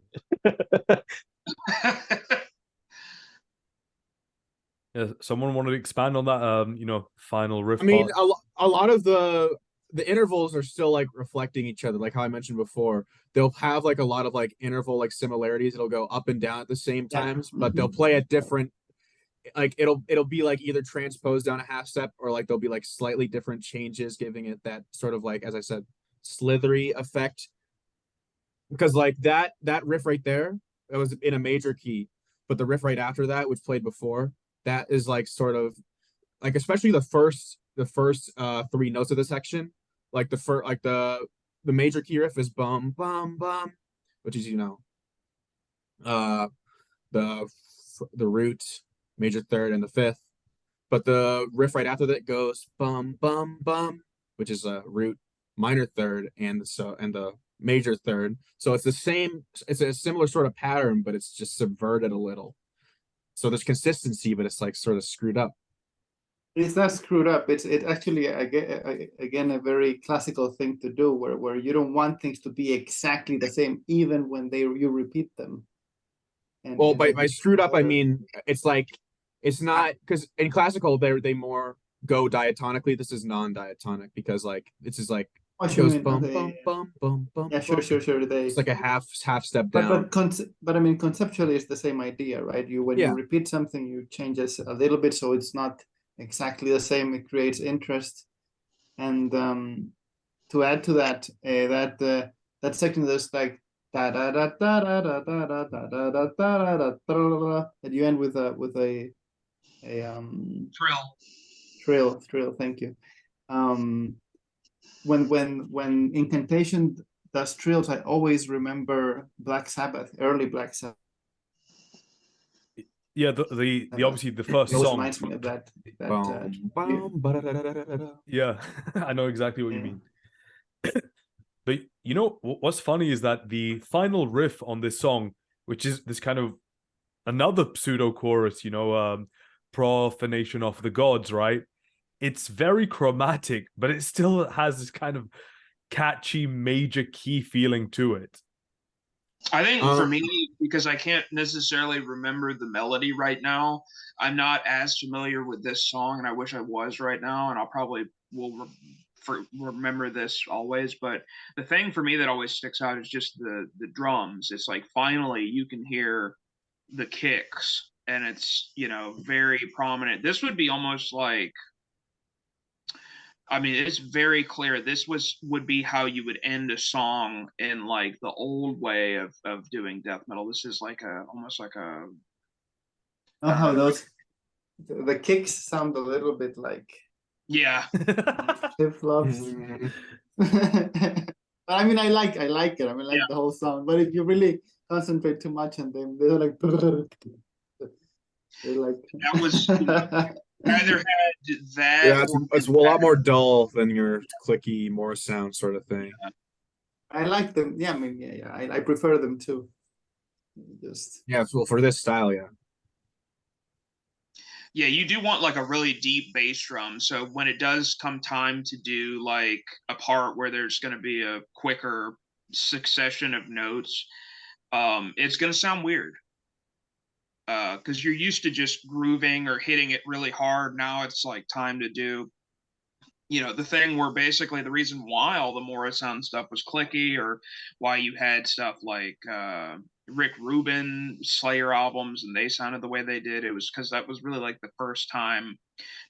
Yeah, someone wanted to expand on that final riff I mean, part. a lot of the intervals are still like reflecting each other, like how I mentioned before. They'll have like a lot of like interval like similarities. It'll go up and down at the same times, but they'll play at different, like it'll be like either transposed down a half step or like there'll be like slightly different changes, giving it that sort of like, as I said, slithery effect. Because like that riff right there, it was in a major key, but the riff right after that, which played before, that is like sort of like, especially the first 3 notes of the section, like the major key riff is bum bum bum, which is uh the root, major third, and the fifth. But the riff right after that goes bum bum bum, which is a root, minor third, and the major third. So it's the same. It's a similar sort of pattern, but it's just subverted a little. So there's consistency, but it's like sort of screwed up. It's not screwed up. It's actually again a very classical thing to do, where you don't want things to be exactly the same, even when you repeat them. Well, by screwed up, I mean it's like it's not, because in classical they more go diatonically. This is non-diatonic because like this is like what it you goes mean? bum Okay, bum bum bum bum. yeah, sure, bum. sure, sure. It's like a half step But down. but I mean, conceptually, it's the same idea, right? When you Yeah. repeat something, you change it a little bit, so it's not exactly the same. It creates interest, and to add to that, that section that's like da da da da da da da da da da da da da da, and you end with a trill. Thank you. When Incantation does trills, I always remember Black Sabbath, early Black Sabbath. Yeah, the obviously the first It song. reminds me of that. Yeah, I know exactly what you mean. But you know what's funny is that the final riff on this song, which is this kind of another pseudo chorus, profanation of the gods, right? It's very chromatic, but it still has this kind of catchy major key feeling to it. I think for me, because I can't necessarily remember the melody right now, I'm not as familiar with this song, and I wish I was right now, and I'll probably will remember this always. But the thing for me that always sticks out is just the drums. It's like finally you can hear the kicks, and it's very prominent. This would be almost like, I mean, it's very clear this would be how you would end a song in like the old way of doing death metal. This is like almost like a how the kicks sound a little bit like flip-flops. But I mean, I like it. I mean, the whole sound. But if you really concentrate too much on them, they're like that was either had that. Yeah, it's a lot more dull than your clicky Morse sound sort of thing. I like them. Yeah, I mean, I prefer them too. Well, for this style, yeah. Yeah, you do want like a really deep bass drum. So when it does come time to do like a part where there's going to be a quicker succession of notes, it's going to sound weird. Because you're used to just grooving or hitting it really hard. Now it's like time to do, the thing where basically the reason why all the Morrison stuff was clicky, or why you had stuff like Rick Rubin Slayer albums and they sounded the way they did, it was because that was really like the first time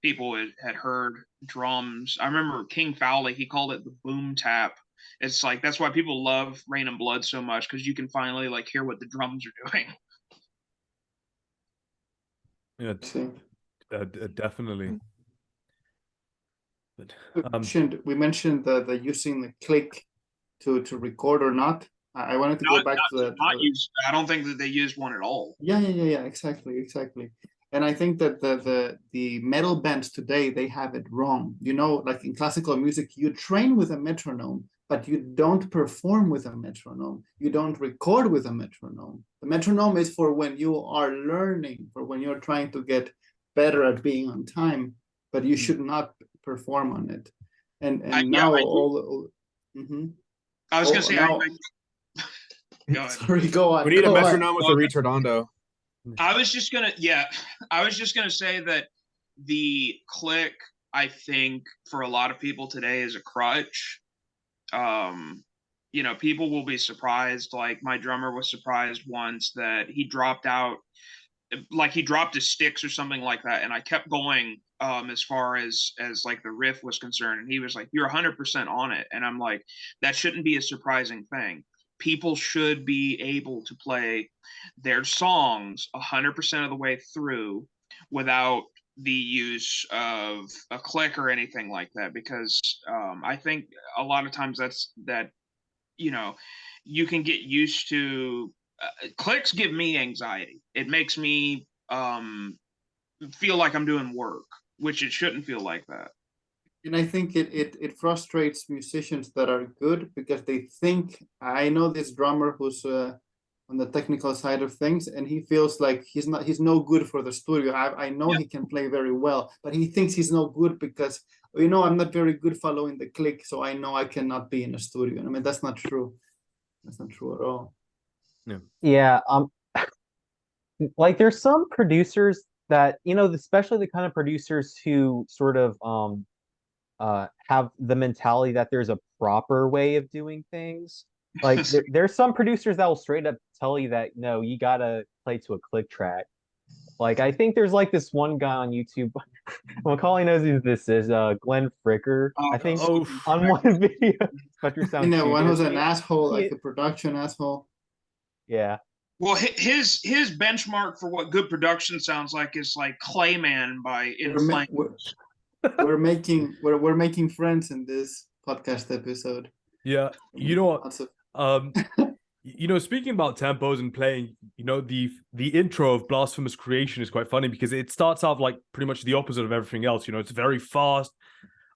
people had heard drums. I remember King Fowley, he called it the boom tap. It's like that's why people love Rain and Blood so much, because you can finally like hear what the drums are doing. Yeah, definitely. But, we mentioned the using the click to record or not. I wanted to go back to that. I don't think that they used one at all. Yeah, exactly. And I think that the metal bands today, they have it wrong. Like in classical music, you train with a metronome, but you don't perform with a metronome. You don't record with a metronome. The metronome is for when you are learning, for when you're trying to get better at being on time, but you should not perform on it. And now I was gonna say now, go ahead. Sorry, go on. We need a metronome with a retardando. I was just gonna say that the click, I think, for a lot of people today is a crutch. People will be surprised. Like my drummer was surprised once that he dropped out, like he dropped his sticks or something like that, and I kept going as far as like the riff was concerned, and he was like, "You're 100% on it," and I'm like, that shouldn't be a surprising thing. People should be able to play their songs 100% of the way through without the use of a click or anything like that, because I think a lot of times you can get used to clicks. Give me anxiety. It makes me feel like I'm doing work, which it shouldn't feel like that. And I think it frustrates musicians that are good, because they think, I know this drummer who's on the technical side of things, and he feels like he's no good for the studio. I know he can play very well, but he thinks he's no good because, you know, I'm not very good following the click, so I know I cannot be in a studio. And I mean, that's not true. That's not true at all. Yeah, like there's some producers that, you know, especially the kind of producers who sort of have the mentality that there's a proper way of doing things. Like there's some producers that will straight up tell you that no, you gotta play to a click track. Like I think there's like this one guy on YouTube. MacCauley knows who this is. Glenn Fricker. I think on one video, Spectre Sound. You know, one who's an Studios, asshole, like a production asshole. Yeah. Well, his benchmark for what good production sounds like is like Clayman by In Flames. We're making friends in this podcast episode. Yeah, you know what? You know, speaking about tempos and playing, you know, the intro of Blasphemous Creation is quite funny because it starts off like pretty much the opposite of everything else. You know, it's very fast.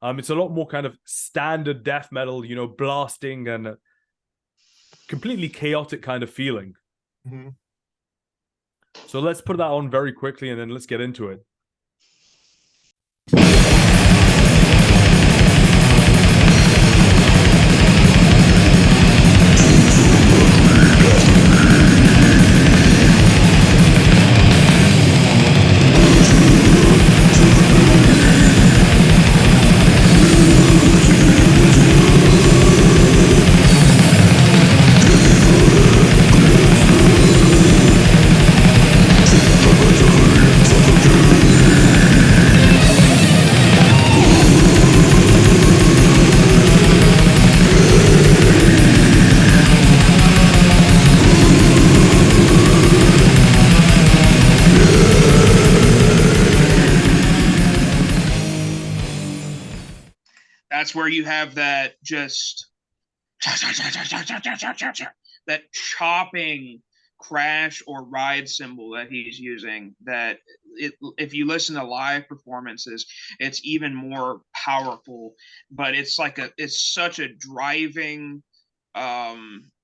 It's a lot more kind of standard death metal, you know, blasting and a completely chaotic kind of feeling. Mm-hmm. So let's put that on very quickly and then let's get into it. That's where you have that just that chopping crash or ride cymbal that he's using. That if you listen to live performances, it's even more powerful. But it's like it's such a driving,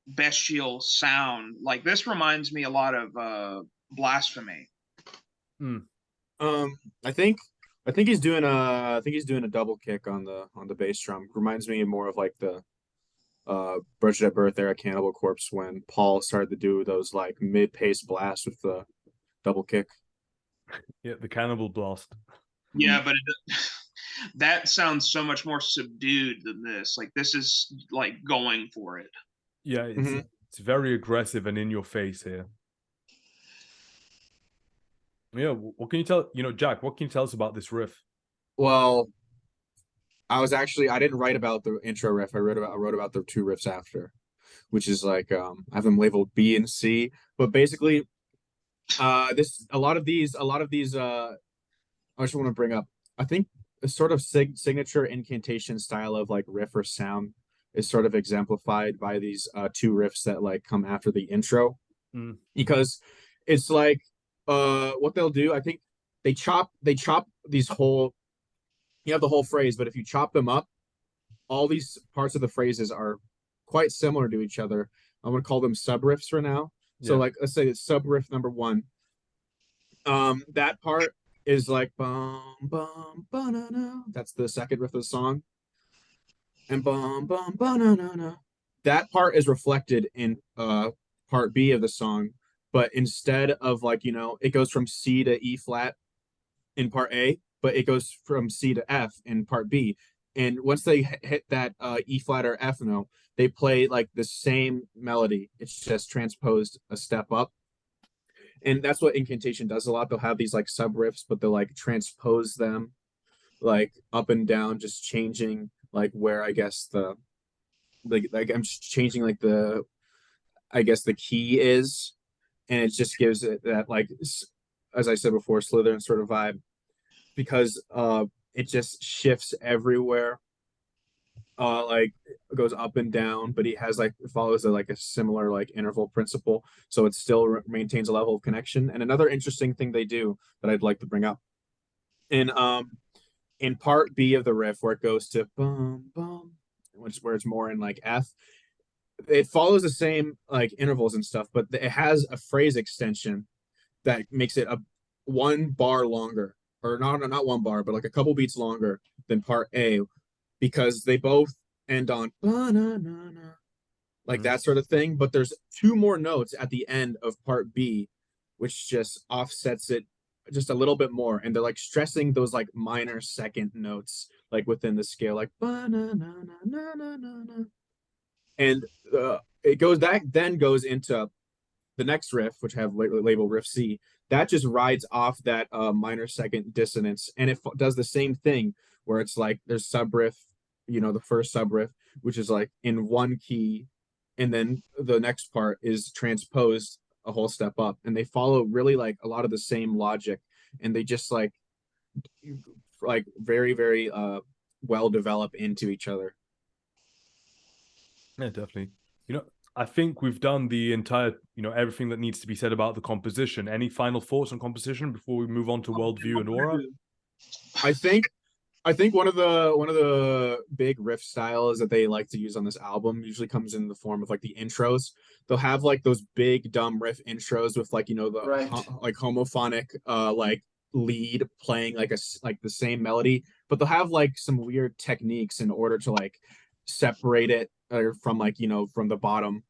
bestial sound. Like this reminds me a lot of Blasphemy. I think he's doing a double kick on the bass drum. Reminds me more of like the Virgin at Birth era Cannibal Corpse when Paul started to do those like mid-pace blasts with the double kick. Yeah, the Cannibal Blast. Yeah, but that sounds so much more subdued than this. Like this is like going for it. Yeah, it's very aggressive and in your face here. Yeah, what can you tell, you know, Jack, what can you tell us about this riff? Well, I didn't write about the intro riff. I wrote about the two riffs after, which is like I have them labeled B and C. But basically, I just want to bring up, I think a sort of signature incantation style of like riff or sound is sort of exemplified by these two riffs that like come after the intro, because it's like what they'll do, I think they chop these whole, you have the whole phrase, but if you chop them up, all these parts of the phrases are quite similar to each other. I'm going to call them sub riffs for now. So like, let's say it's sub riff number 1. That part is like bum bum ba-na-na. That's the second riff of the song. And bum bum ba-na-na-na. That part is reflected in part B of the song, but instead of like, you know, it goes from C to E flat in part A, but it goes from C to F in part B. And once they hit that E flat or F note, they play like the same melody. It's just transposed a step up. And that's what Incantation does a lot. They'll have these like sub riffs, but they'll like transpose them like up and down, just changing like where I guess the like I'm just changing like the key is, and it just gives it that, like, as I said before, Slytherin sort of vibe, because it just shifts everywhere. Like it goes up and down, but he has like follows a similar like interval principle, so it still maintains a level of connection. And another interesting thing they do that I'd like to bring up in part B of the riff, where it goes to bum bum, which is where it's more in like F, it follows the same like intervals and stuff, but it has a phrase extension that makes it a 1 bar longer, or not 1 bar, but like a couple beats longer than part A, because they both end on ba-na-na-na, like that sort of thing. But there's 2 more notes at the end of part B, which just offsets it just a little bit more, and they're like stressing those like minor second notes like within the scale, like ba-na-na-na-na-na-na-na. And it goes that then goes into the next riff, which I have labeled riff C. That just rides off that minor second dissonance, and it does the same thing where it's like there's sub riff, the first sub riff, which is like in 1 key, and then the next part is transposed a whole step up, and they follow really like a lot of the same logic, and they just like very, very well develop into each other. Yeah, definitely. I think we've done the entire, everything that needs to be said about the composition. Any final thoughts on composition before we move on to worldview and aura? I think one of the big riff styles that they like to use on this album usually comes in the form of like the intros. They'll have like those big dumb riff intros with like, like homophonic like lead playing like the same melody, but they'll have like some weird techniques in order to like separate it from like from the bottom,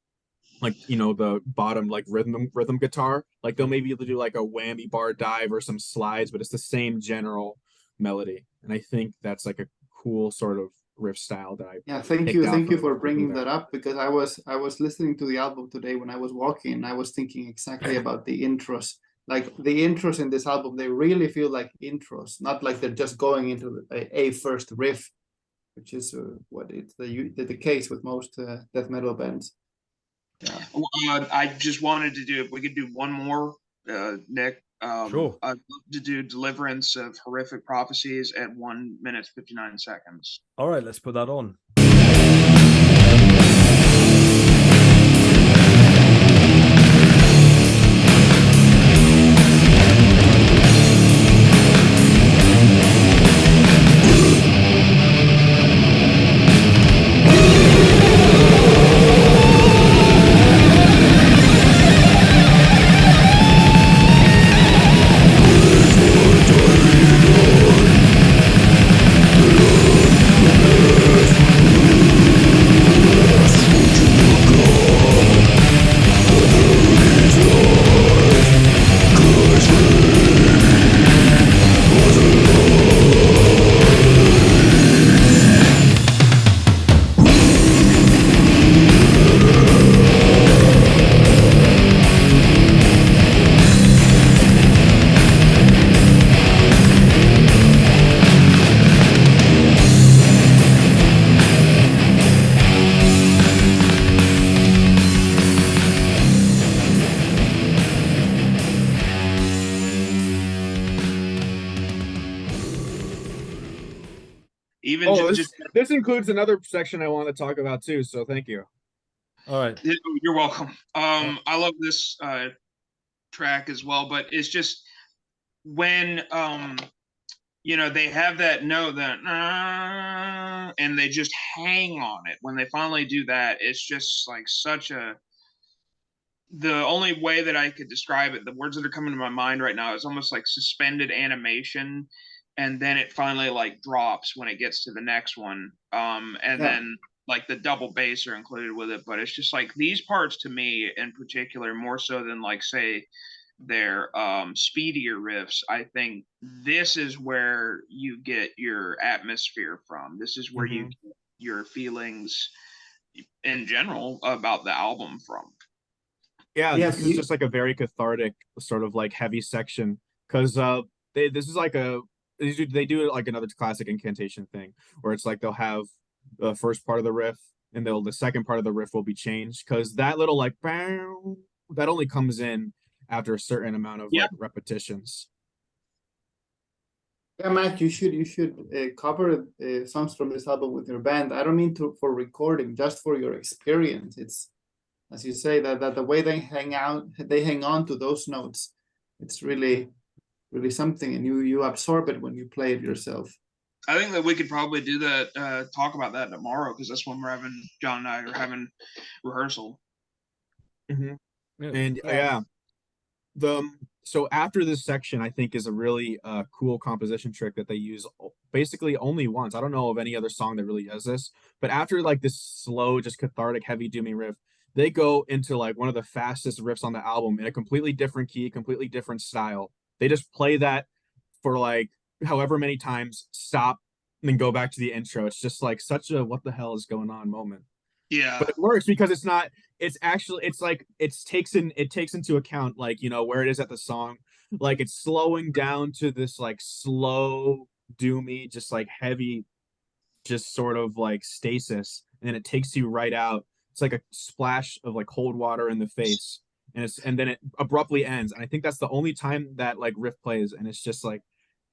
like the bottom like rhythm guitar. Like they'll maybe do like a whammy bar dive or some slides, but it's the same general melody. And I think that's like a cool sort of riff style that thank you for bringing that up, because I was listening to the album today when I was walking, and I was thinking exactly about the intros. Like the intros in this album, they really feel like intros, not like they're just going into a first riff, which is what it's the case with most death metal bands. I just wanted to do, if we could do one more, Nick. Sure. I'd love to do Deliverance of Horrific Prophecies at 1 minute 59 seconds. All right, let's put that on. This includes another section I want to talk about too, so thank you. All right. You're welcome. I love this track as well, but it's just when they have that note that and they just hang on it. When they finally do that, it's just like the only way that I could describe it, the words that are coming to my mind right now, is almost like suspended animation, and then it finally like drops when it gets to the next one, then like the double bass are included with it. But it's just like these parts, to me in particular, more so than like say their speedier riffs, I think this is where you get your atmosphere from. This is where you get your feelings in general about the album from. This is just like a very cathartic sort of like heavy section, because they do like another classic Incantation thing where it's like they'll have the first part of the riff and the second part of the riff will be changed, because that little like that only comes in after a certain amount of like repetitions. Matt, you should cover songs from this album with your band. I don't mean for recording, just for your experience. It's, as you say, that the way they hang on to those notes, it's really something, and you absorb it when you play it yourself. I think that we could probably do that, talk about that tomorrow, because that's when John and I are having rehearsal. Mm-hmm. Yeah. And Yeah. So after this section, I think is a really cool composition trick that they use basically only once. I don't know of any other song that really does this, but after like this slow, just cathartic, heavy doomy riff, they go into like one of the fastest riffs on the album in a completely different key, completely different style. They just play that for like however many times, stop, and then go back to the intro. It's just like such a what the hell is going on moment. Yeah. But it works because it's not, it's actually, it's like it takes into account like, you know, where it is at the song. Like it's slowing down to this like slow, doomy, just like heavy, just sort of like stasis, and then it takes you right out. It's like a splash of like cold water in the face, and then it abruptly ends. And I think that's the only time that like riff plays, and it's just like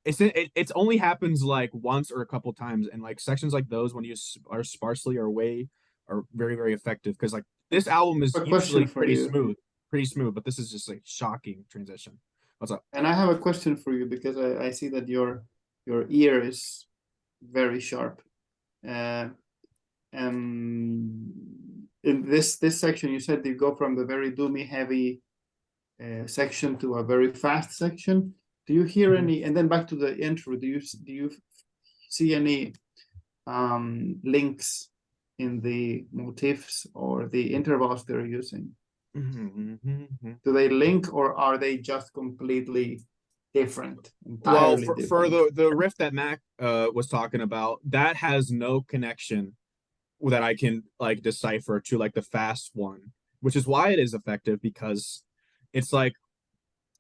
it's only happens like once or a couple times, and like sections like those when you are sparsely are very very effective, because like this album is A question usually for you. pretty smooth, but this is just like shocking transition. What's up? And I have a question for you, because I see that your ear is very sharp. In this section, you said you go from the very doomy heavy section to a very fast section. Do you hear any? And then back to the intro. Do you see any links in the motifs or the intervals they're using? Do they link, or are they just completely different? Well, Entirely for different? the riff that Mac was talking about, that has no connection that I can like decipher to like the fast one, which is why it is effective, because it's like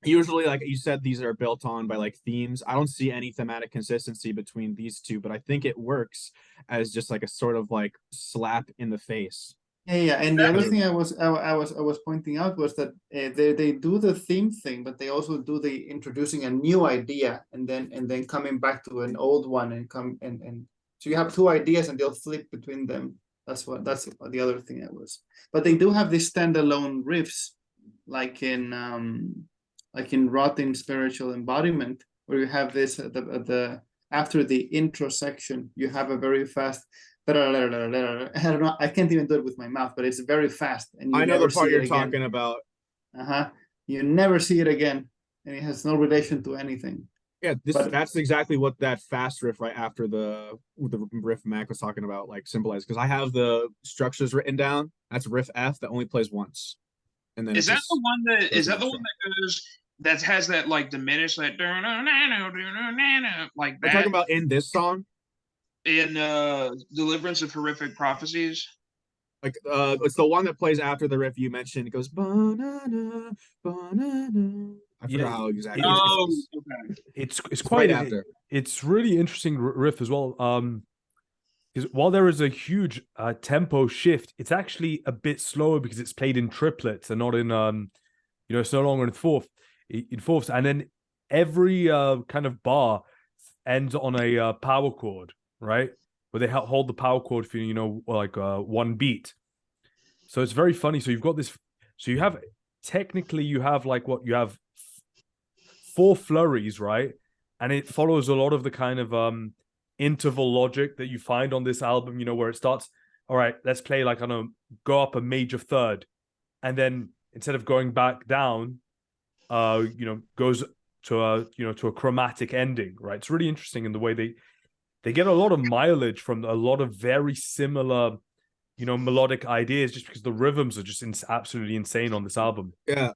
usually like you said, these are built on by like themes. I don't see any thematic consistency between these two, but I think it works as just like a sort of like slap in the face. Yeah. And the other thing I was pointing out was that they do the theme thing, but they also do the introducing a new idea and then coming back to an old one and so you have two ideas and they'll flip between them. That's the other thing I was. But they do have these standalone riffs, like in Rotten Spiritual Embodiment, where you have this the after the intro section, you have a very fast. I don't know. I can't even do it with my mouth, but it's very fast, and you I know never the part see you're it again. talking about. You never see it again, and it has no relation to anything. Yeah, But that's exactly what that fast riff right after the riff Mac was talking about like symbolized, because I have the structures written down. That's riff F that only plays once, and then Is that the one that goes is that the intro. one that goes that has that like diminished like We're that talking about in this song, in Deliverance of Horrific Prophecies? like it's the one that plays after the riff you mentioned. It goes banana, banana. I forgot Yeah, how exactly it's it Oh, goes. okay. it's It's quite right after. it's really interesting riff as well. Because while there is a huge tempo shift, it's actually a bit slower because it's played in triplets and not in it's no longer in fourths, and then every kind of bar ends on a power chord, right? Where they hold the power chord for like one beat. So it's very funny. So you've got this. So you have technically you have like what you have four flurries, right? And it follows a lot of the kind of interval logic that you find on this album, where it starts, all right, let's play like on a go up a major third, and then instead of going back down, goes to a chromatic ending, right? It's really interesting in the way they get a lot of mileage from a lot of very similar melodic ideas, just because the rhythms are just absolutely insane on this album. Yeah.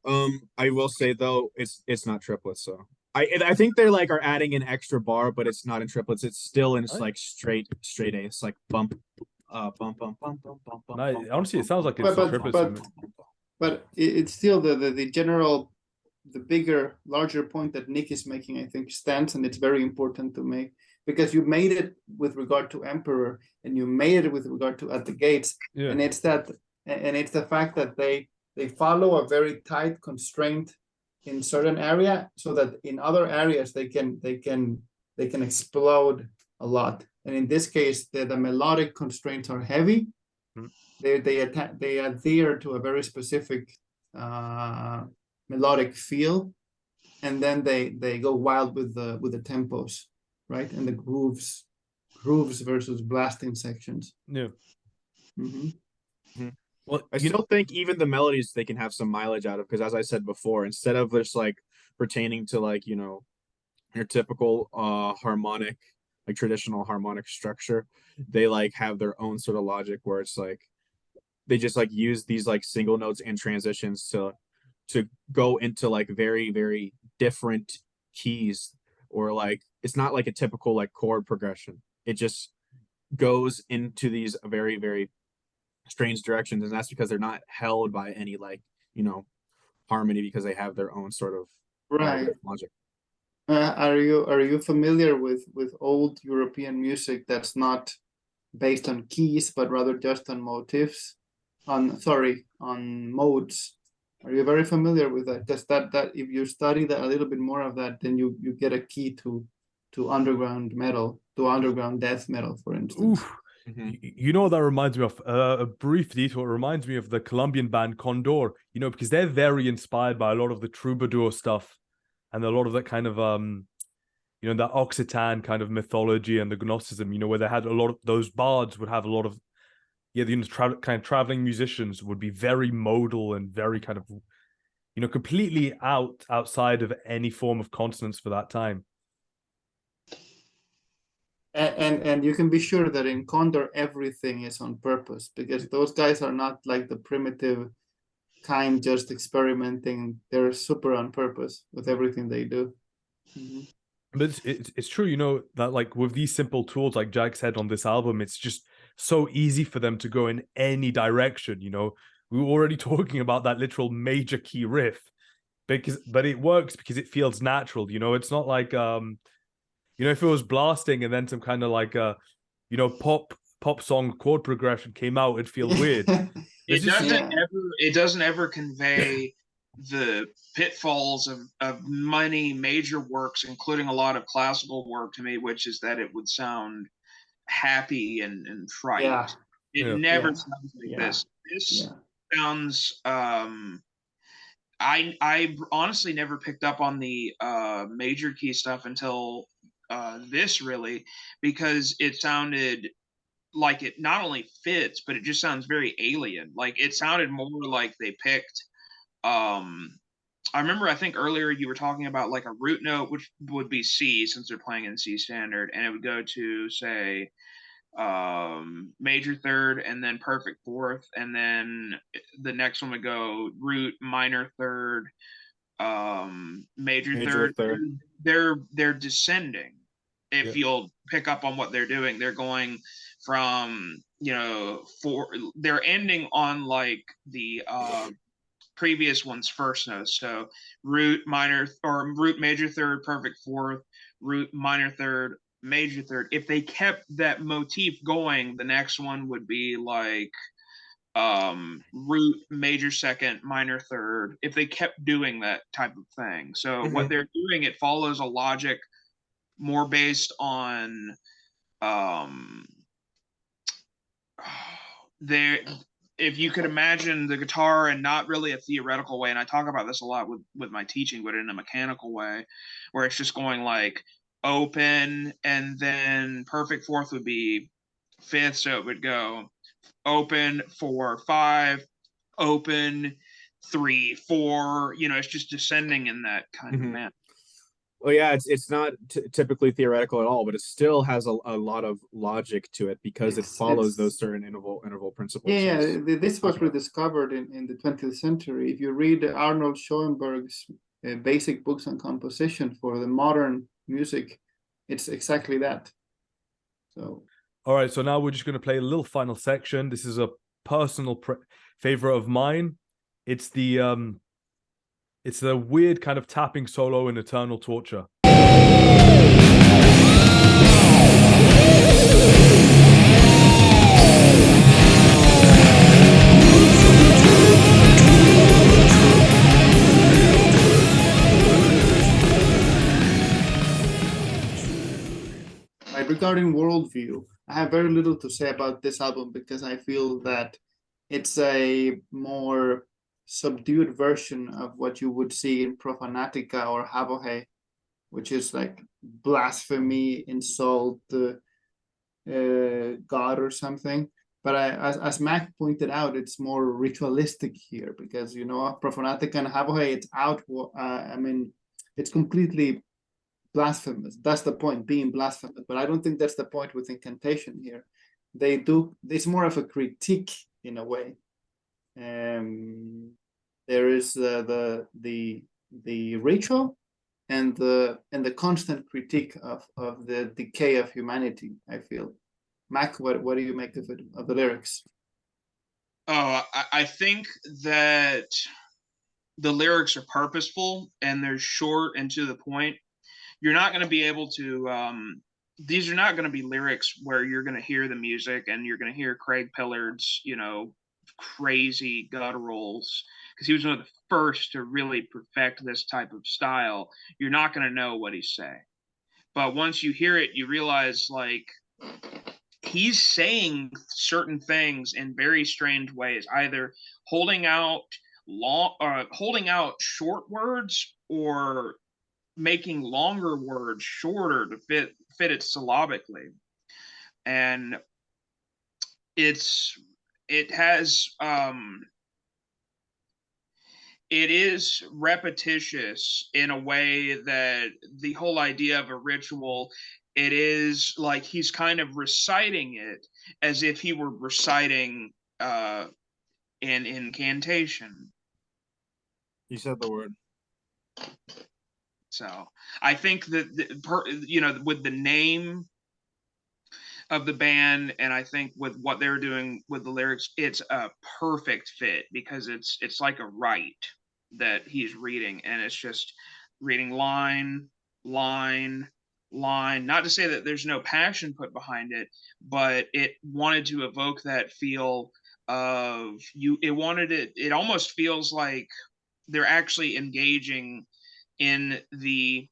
I will say though, it's not triplets, so I think they like are adding an extra bar, but it's not in triplets. It's still in like straight A. It's like bump, bump, bump, bump, bump, bump, bump. No, honestly, it sounds like it's but triplets. but it's still the general, the bigger, larger point that Nick is making, I think, stands, and it's very important to make, because you made it with regard to Emperor and you made it with regard to At the Gates, Yeah. and it's the fact that they follow a very tight constraint in certain area, so that in other areas they can explode a lot. And in this case, the melodic constraints are heavy. They adhere to a very specific melodic feel, and then they go wild with the tempos, right, and the grooves. grooves versus blasting sections. Yeah. Hmm. Well, I still think even the melodies they can have some mileage out of, because as I said before, instead of just like pertaining to like, you know, your typical harmonic, like traditional harmonic structure, they like have their own sort of logic where it's like they just like use these like single notes and transitions to go into like very, very different keys, or like it's not like a typical like chord progression. It just goes into these very, very strange directions, and that's because they're not held by any like, you know, harmony, because they have their own sort of Right. logic. Are you familiar with old European music that's not based on keys but rather just on motifs? On modes. Are you very familiar with that? Just that if you study that a little bit more of that, then you get a key to underground metal, to underground death metal, for instance. oof. You know what that reminds me of? A brief detour. It reminds me of the Colombian band Condor, you know, because they're very inspired by a lot of the troubadour stuff and a lot of that kind of you know, that Occitan kind of mythology and the Gnosticism, you know, where they had a lot of those bards would have a lot of, yeah, the kind of traveling musicians would be very modal and very kind of, you know, completely outside of any form of consonance for that time. And you can be sure that in Condor everything is on purpose, because those guys are not like the primitive kind just experimenting. They're super on purpose with everything they do. Mhm. But it's true, you know, that like with these simple tools, like Jack said on this album, it's just so easy for them to go in any direction. You know, we were already talking about that literal major key riff, but it works because it feels natural. You know, it's not like you know, if it was blasting and then some kind of like you know, pop song chord progression came out, it'd feel weird. It It's just doesn't ever convey the pitfalls of many major works, including a lot of classical work to me, which is that it would sound happy and trite. Yeah. It Yeah. never Yeah. sounds like Yeah. this. This Yeah. sounds I honestly never picked up on the major key stuff until this really, because it sounded like it not only fits, but it just sounds very alien. Like it sounded more like they picked I remember I think earlier you were talking about like a root note, which would be C since they're playing in C standard, and it would go to say major third and then perfect fourth, and then the next one would go root minor third, major third. They're descending. If you'll pick up on what they're doing, they're going from, you know, they're ending on like the previous one's first note. So root minor or root major third, perfect fourth, root minor third, major third. If they kept that motif going, the next one would be like root major second, minor third. If they kept doing that type of thing. So what they're doing, it follows a logic more based on there, if you could imagine the guitar and not really a theoretical way, and I talk about this a lot with my teaching, but in a mechanical way, where it's just going like open and then perfect fourth would be fifth, so it would go open 4 5, open 3 4, you know, it's just descending in that kind of manner. Oh yeah, it's not typically theoretical at all, but it still has a lot of logic to it because it follows those certain interval principles. Yeah, this was rediscovered in the 20th century. If you read Arnold Schoenberg's basic books on composition for the modern music, it's exactly that. So, all right, so now we're just going to play a little final section. This is a personal favorite of mine. It's the weird kind of tapping solo in Eternal Torture. regarding worldview, I have very little to say about this album because I feel that it's a more subdued version of what you would see in Profanatica or Havohe, which is like blasphemy, insult, god or something. But as Mac pointed out, it's more ritualistic here because Profanatica and Havoe, it's out. I mean, it's completely blasphemous. That's the point, being blasphemous. But I don't think that's the point with Incantation here. They do. It's more of a critique in a way. There is the ritual and the constant critique of the decay of humanity. I feel. Mac, what do you make of it, of the lyrics? Oh, I think that the lyrics are purposeful and they're short and to the point. You're not going to be able to these are not going to be lyrics where you're going to hear the music and you're going to hear Craig Pillard's, crazy gutturals, because he was one of the first to really perfect this type of style. You're not going to know what he's saying. But once you hear it, you realize like he's saying certain things in very strange ways, either holding out short words or making longer words shorter to fit it syllabically. And it is repetitious in a way that the whole idea of a ritual, it is like he's kind of reciting it as if he were reciting an incantation. You said the word. So I think that with the name of the band, and I think with what they're doing with the lyrics, it's a perfect fit because it's like a rite that he's reading, and it's just reading line, line, line. Not to say that there's no passion put behind it, but it wanted to evoke that feel of you. It almost feels like they're actually engaging in the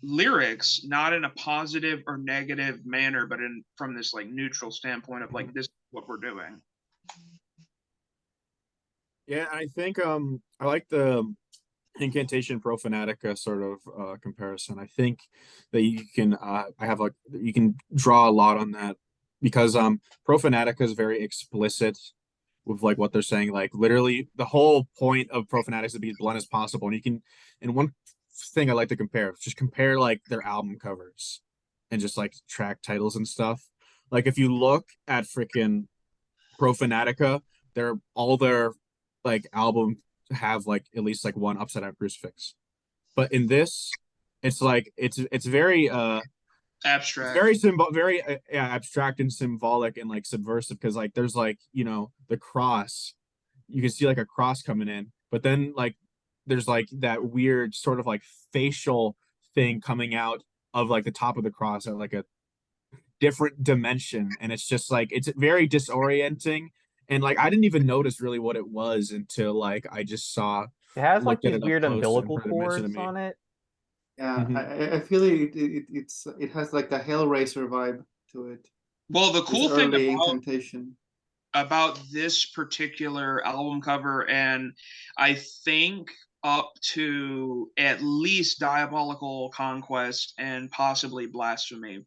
lyrics, not in a positive or negative manner, but from this like neutral standpoint of like, this is what we're doing. Yeah, I think I like the Incantation Profanatica sort of comparison. I think that you can you can draw a lot on that because Profanatica is very explicit with like what they're saying. Like literally the whole point of Profanatica is to be as blunt as possible. And one thing I like to compare like their album covers and just like track titles and stuff. Like if you look at freaking Profanatica, all their like album have like at least like one upside down crucifix. But in this, it's like it's very abstract, very abstract and symbolic and like subversive because like there's like the cross, you can see like a cross coming in, but then like there's like that weird sort of like facial thing coming out of like the top of the cross at like a different dimension, and it's just like it's very disorienting, and like I didn't even notice really what it was until like I just It has like looked at these it up weird close and umbilical heard it mentioned to cords me. on it. Yeah, I feel it has like a Hellraiser vibe to it. Well, the cool thing Incantation about this particular album cover, and I think up to at least Diabolical Conquest and possibly Blasphemy,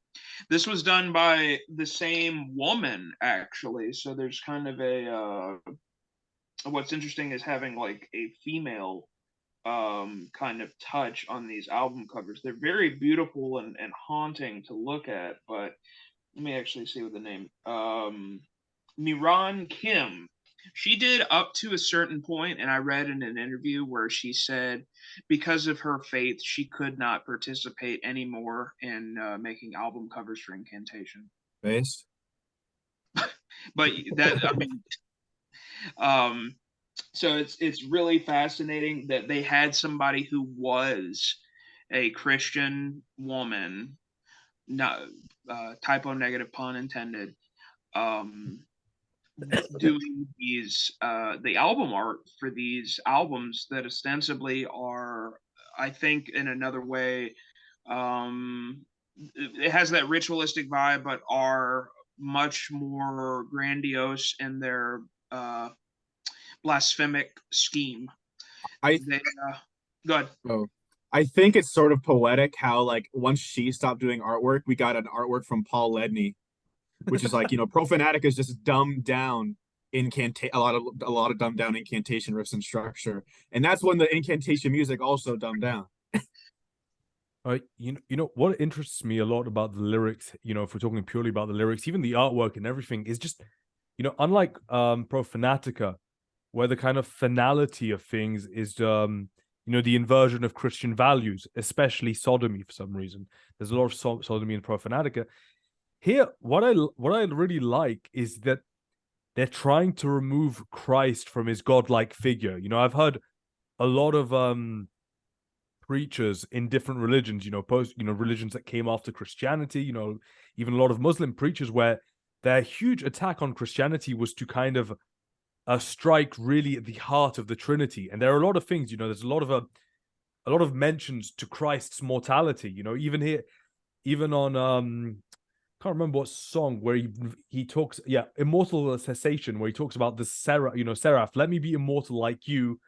this was done by the same woman actually. So there's kind of a what's interesting is having like a female kind of touch on these album covers. They're very beautiful and haunting to look at. But let me actually see what the name Miran Kim, she did up to a certain point, and I read in an interview where she said because of her faith she could not participate anymore in making album covers for Incantation. Based. But that, I mean, so it's really fascinating that they had somebody who was a Christian woman, not typo negative pun intended, doing these the album art for these albums that ostensibly are, I think in another way, it has that ritualistic vibe, but are much more grandiose in their blasphemic scheme. I Go ahead. oh I think it's sort of poetic how like once she stopped doing artwork, we got an artwork from Paul Ledney, which is like, Profanatica is just dumbed down a lot of dumbed down incantation riffs and structure. And that's when the incantation music also dumbed down. You know what interests me a lot about the lyrics, if we're talking purely about the lyrics, even the artwork and everything, is just, unlike Profanatica, where the kind of finality of things is the inversion of Christian values, especially sodomy for some reason. There's a lot of sodomy in Profanatica. Here, what I really like is that they're trying to remove Christ from his godlike figure. I've heard a lot of preachers in different religions, religions that came after Christianity, even a lot of Muslim preachers, where their huge attack on Christianity was to kind of strike really at the heart of the Trinity. And there are a lot of things, there's a lot of mentions to Christ's mortality, even here, even on can't remember what song where he talks, Immortal Cessation, where he talks about the Seraph, let me be immortal like you.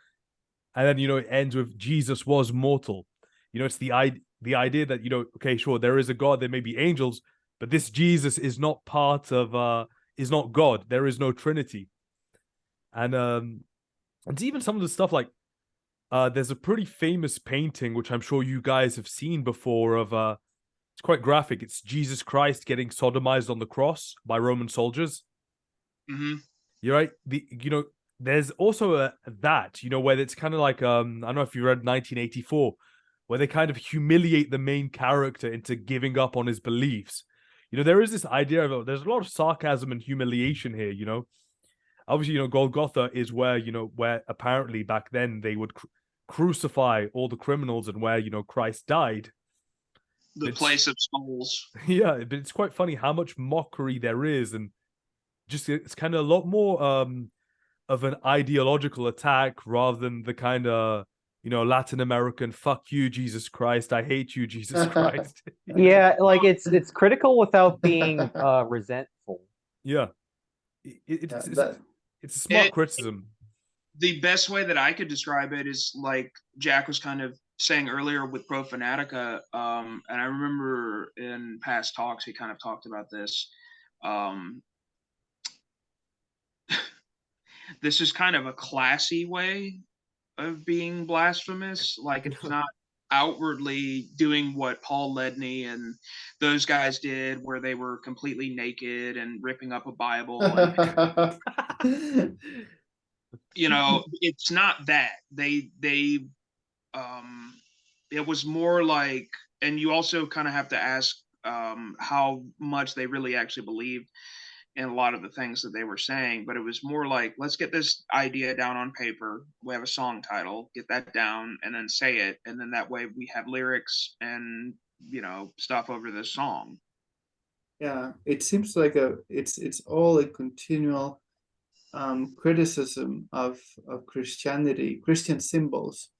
And then, it ends with Jesus was mortal. It's the idea that, okay, sure, there is a God, there may be angels, but this Jesus is not part of, is not God. There is no Trinity. And it's even some of the stuff like, there's a pretty famous painting, which I'm sure you guys have seen before, of, it's quite graphic. It's Jesus Christ getting sodomized on the cross by Roman soldiers. Mm-hmm. You're right. There's also that, where it's kind of like, I don't know if you read 1984, where they kind of humiliate the main character into giving up on his beliefs. There is this idea of, there's a lot of sarcasm and humiliation here, Obviously, Golgotha is where, where apparently back then they would crucify all the criminals and where, Christ died. The place of skulls. Yeah, but it's quite funny how much mockery there is, and just it's kind of a lot more of an ideological attack rather than the kind of Latin American "fuck you, Jesus Christ, I hate you, Jesus Christ." Yeah, like it's critical without being resentful. Yeah, it's a smart criticism. The best way that I could describe it is like Jack was kind of saying earlier with Profanatica, and I remember in past talks he kind of talked about this. This is kind of a classy way of being blasphemous. Like, it's not outwardly doing what Paul Ledney and those guys did, where they were completely naked and ripping up a Bible. And, it's not that. It was more like, and you also kind of have to ask how much they really actually believed in a lot of the things that they were saying, but it was more like, let's get this idea down on paper. We have a song title, get that down, and then say it, and then that way we have lyrics and stuff over the song. Yeah, it seems like it's all a continual criticism of Christianity, Christian symbols,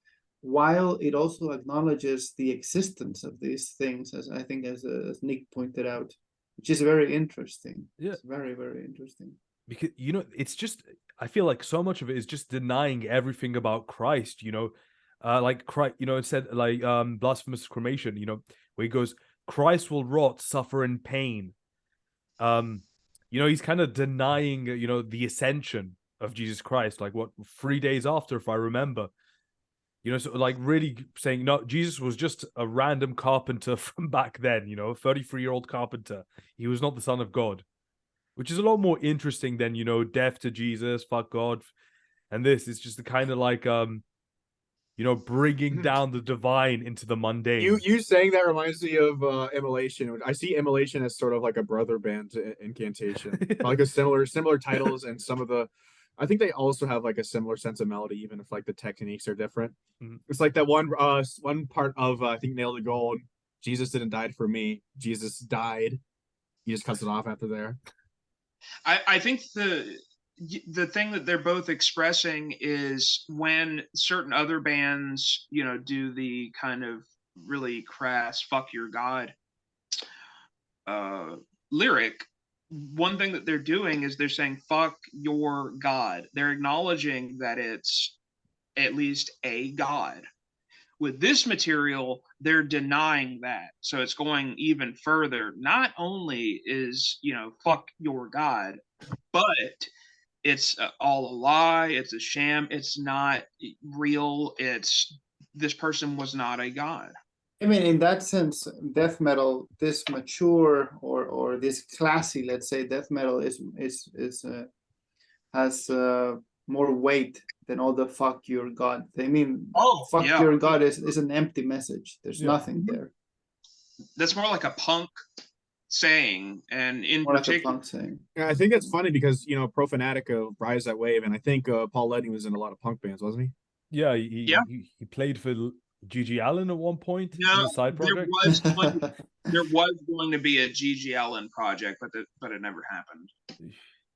while it also acknowledges the existence of these things, as I think as Nick pointed out, which is very interesting. Yeah, it's very, very interesting. Because it's just, I feel like so much of it is just denying everything about Christ. Like Christ, it said like blasphemous cremation. Where he goes, Christ will rot, suffer, in pain. He's kind of denying, the ascension of Jesus Christ. Like 3 days after, if I remember. So like really saying, no, Jesus was just a random carpenter from back then, a 33-year-old carpenter. He was not the Son of God, which is a lot more interesting than, death to Jesus, fuck God. And this is just the kind of like, bringing down the divine into the mundane. You saying that reminds me of Immolation. I see Immolation as sort of like a brother band to Incantation. Like a similar titles, and some of the, I think they also have like a similar sense of melody, even if like the techniques are different. Mm-hmm. It's like that one part of I think Nail to Gold. Jesus didn't die for me. Jesus died. He just cuts it off after there. I think the thing that they're both expressing is when certain other bands, do the kind of really crass "fuck your God" lyric. One thing that they're doing is they're saying "fuck your God." They're acknowledging that it's at least a God, With this material, they're denying that. So it's going even further. Not only is, fuck your God, but it's all a lie. It's a sham. It's not real. This person was not a god. I mean, in that sense, death metal, this mature or this classy, let's say, death metal has more weight than all the "fuck your god." I mean, "fuck yeah. your god" is an empty message. There's nothing there. That's more like a punk saying, and in More like a particular, punk saying. Yeah, I think it's funny because Pro Fanatica rides that wave, and I think Paul Ledney was in a lot of punk bands, wasn't he? Yeah, he played for G.G. Allen at one point in a side project. There was going to be a G.G. Allen project, but it never happened.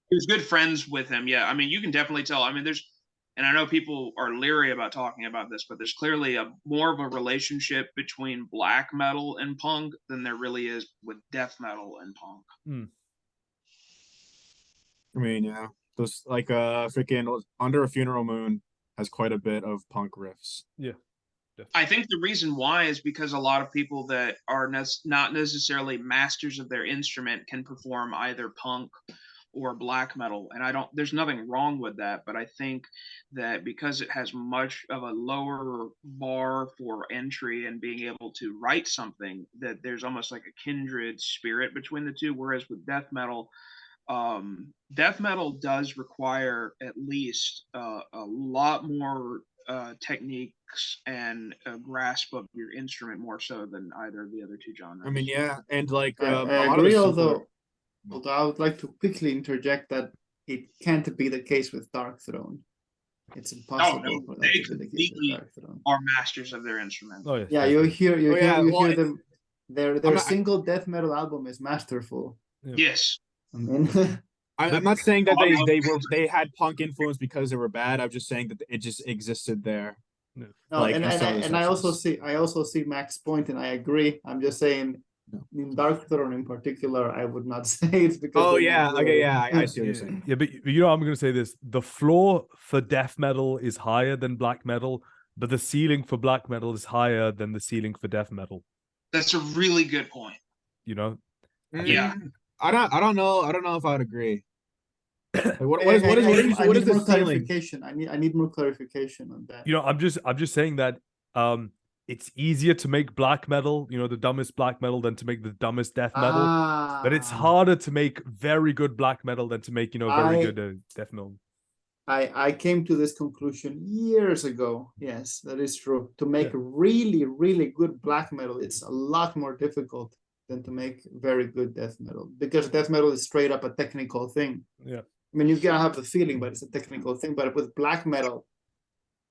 He was good friends with him. Yeah, I mean, you can definitely tell. I mean, and I know people are leery about talking about this, but there's clearly more of a relationship between black metal and punk than there really is with death metal and punk. I mean, yeah, those like freaking Under a Funeral Moon has quite a bit of punk riffs. Yeah. I think the reason why is because a lot of people that are not necessarily masters of their instrument can perform either punk or black metal, and there's nothing wrong with that, but I think that because it has much of a lower bar for entry and being able to write something, that there's almost like a kindred spirit between the two, whereas with death metal does require at least a lot more techniques and a grasp of your instrument more so than either of the other two genres. I mean, yeah, and like I a lot agree, of although I would like to quickly interject that it can't be the case with Dark Throne. It's impossible for that to be the case with Dark Throne. Are masters of their instrument. Oh, yes, yeah, you hear them. Their single death metal album is masterful. Yeah. Yes. I mean, I'm not saying that they had punk influence because they were bad. I'm just saying that it just existed there. No. No, Like, and I also see Mac's point, and I agree. I'm just saying, in Dark Throne in particular, I would not say it's because. Oh yeah, okay, yeah, I see what you're saying. Yeah, but I'm going to say this: the floor for death metal is higher than black metal, but the ceiling for black metal is higher than the ceiling for death metal. That's a really good point. Yeah. I don't know if I would agree. Like, what is the clarification? I need more clarification on that. I'm just saying that it's easier to make black metal, the dumbest black metal, than to make the dumbest death metal. But it's harder to make very good black metal than to make very good death metal. I came to this conclusion years ago. Yes, that is true. To make really, really good black metal, it's a lot more difficult than to make very good death metal, because death metal is straight up a technical thing. Yeah. I mean, you gotta have the feeling, but it's a technical thing. But with black metal,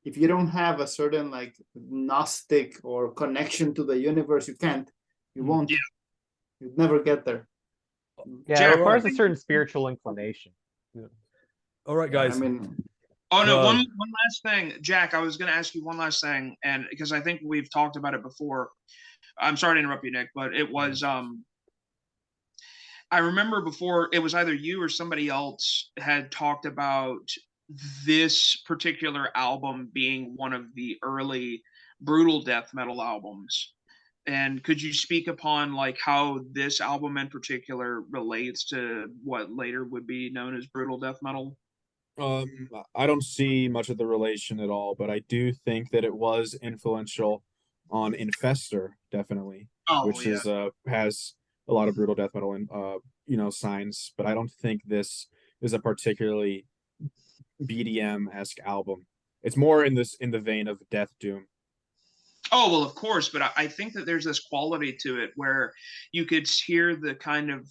if you don't have a certain like gnostic or connection to the universe, you won't. Yeah. You'd never get there. Yeah, it requires a certain spiritual inclination. Yeah. All right, guys. I mean, one last thing, Jack. I was going to ask you one last thing, and because I think we've talked about it before. I'm sorry to interrupt you, Nick, but it was I remember before, it was either you or somebody else had talked about this particular album being one of the early brutal death metal albums. And could you speak upon like how this album in particular relates to what later would be known as brutal death metal? I don't see much of the relation at all, but I do think that it was influential on Infestor, definitely, which is has a lot of brutal death metal and signs, but I don't think this is a particularly BDM-esque album. It's more in the vein of Death Doom. Oh, well, of course, but I think that there's this quality to it where you could hear the kind of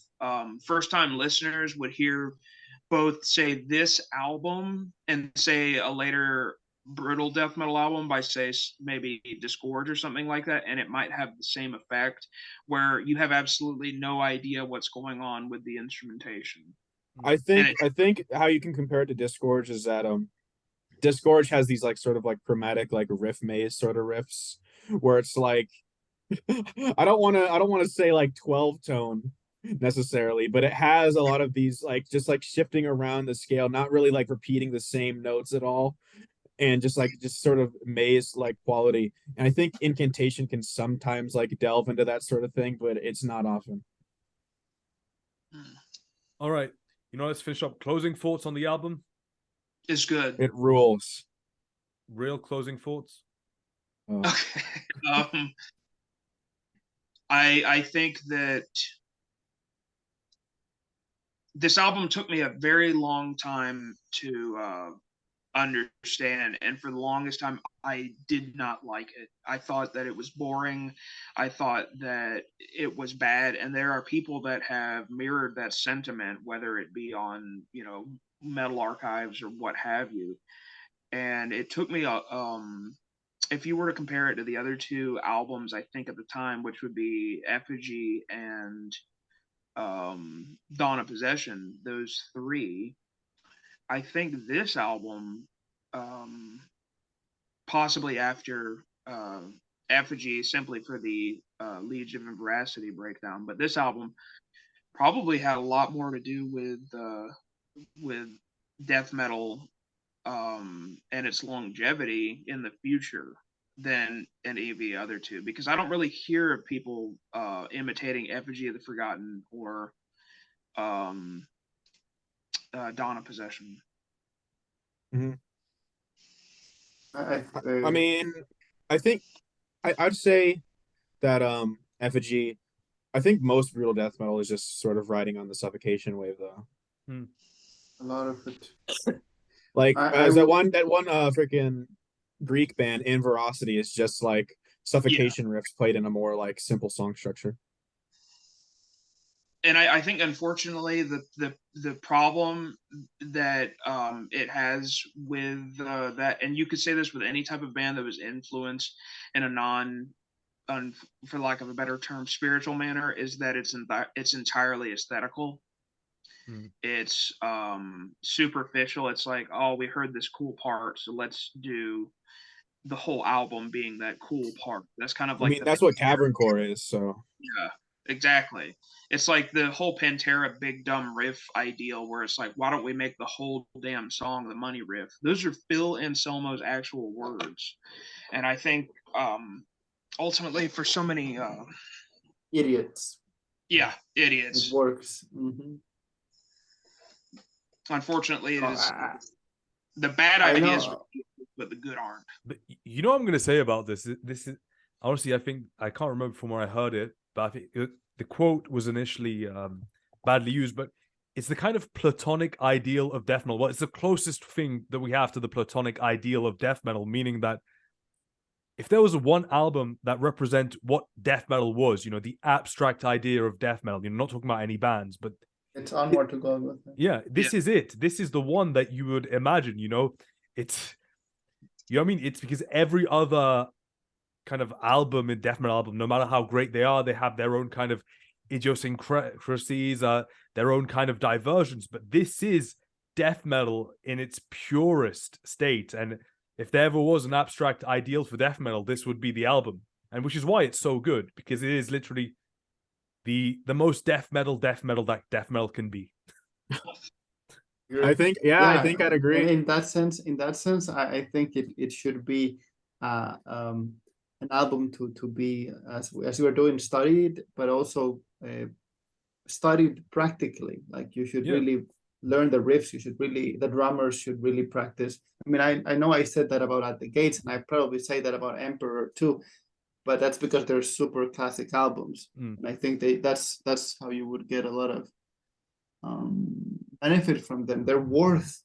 first-time listeners would hear both, say, this album and, say, a later brutal death metal album by, say, maybe Disgorge or something like that, and it might have the same effect where you have absolutely no idea what's going on with the instrumentation. I think how you can compare it to Disgorge is that Disgorge has these like sort of like chromatic like riff maze sort of riffs where it's like I don't want to say like 12 tone necessarily, but it has a lot of these like just like shifting around the scale, not really like repeating the same notes at all. and just sort of maze like quality. And I think Incantation can sometimes like delve into that sort of thing, but it's not often. All right, let's finish up. Closing thoughts on the album. It's good. It rules. Real closing thoughts. Okay. I think that this album took me a very long time to understand, and for the longest time I did not like it. I thought that it was boring. I thought that it was bad, and there are people that have mirrored that sentiment, whether it be on Metal Archives or what have you. And it took me if you were to compare it to the other two albums, I think at the time, which would be Effigy and Dawn of Possession, those three, I think this album, possibly after Effigy, simply for the Legion of Veracity breakdown, but this album probably had a lot more to do with death metal and its longevity in the future than any of the other two, because I don't really hear people imitating Effigy of the Forgotten or Dawn of Possession. Mm-hmm. I I mean, I think I'd say that Effigy, I think most brutal death metal is just sort of riding on the suffocation wave though. a lot of it. Like I that would- one freaking Greek band in Veracity is just like suffocation riffs played in a more like simple song structure. And I think unfortunately the problem that it has with that, and you could say this with any type of band that was influenced in a for lack of a better term, spiritual manner, is that it's entirely aesthetical. It's superficial. It's like, oh, we heard this cool part, so let's do the whole album being that cool part. That's kind of like, I mean, that's what Cavern Core is. So yeah, exactly. It's like the whole Pantera big dumb riff ideal, where it's like, why don't we make the whole damn song the money riff? Those are Phil Anselmo's actual words, and I think ultimately for so many idiots. idiots, It works. Mm-hmm. Unfortunately, it Oh, is the bad I ideas, know. but the good aren't. But you know what I'm going to say about this? This is honestly, I think I can't remember from where I heard it, but I think the quote was initially badly used, but it's the kind of platonic ideal of death metal. Well, it's the closest thing that we have to the platonic ideal of death metal, meaning that if there was one album that represent what death metal was, the abstract idea of death metal, not talking about any bands, but it's Onward to Golgotha. yeah, this is it. This is the one that you would imagine, it's, I mean? It's because every other kind of album in death metal album, no matter how great they are, they have their own kind of idiosyncrasies, their own kind of diversions. But this is death metal in its purest state. And if there ever was an abstract ideal for death metal, this would be the album. And which is why it's so good, because it is literally the most death metal that death metal can be. I think, I think I'd agree. In that sense, I think it should be an album to be, as we are doing, studied, but also studied practically. Like you should really learn the riffs. The drummers should really practice. I mean, I know I said that about At the Gates, and I probably say that about Emperor too, but that's because they're super classic albums. And I think that's how you would get a lot of benefit from them. They're worth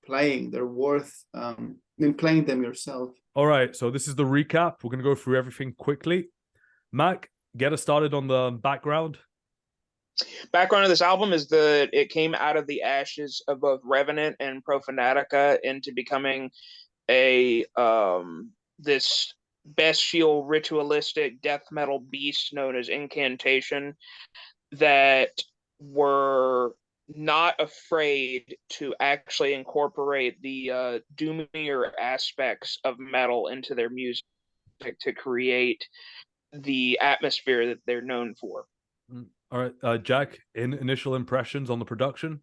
playing. They're worth playing them yourself. All right, so this is the recap. We're going to go through everything quickly. Mac, get us started on the background. Background of this album is that it came out of the ashes of both Revenant and Profanatica into becoming a this bestial ritualistic death metal beast known as Incantation, that were not afraid to actually incorporate the doomier aspects of metal into their music to create the atmosphere that they're known for. All right, Jack, initial impressions on the production?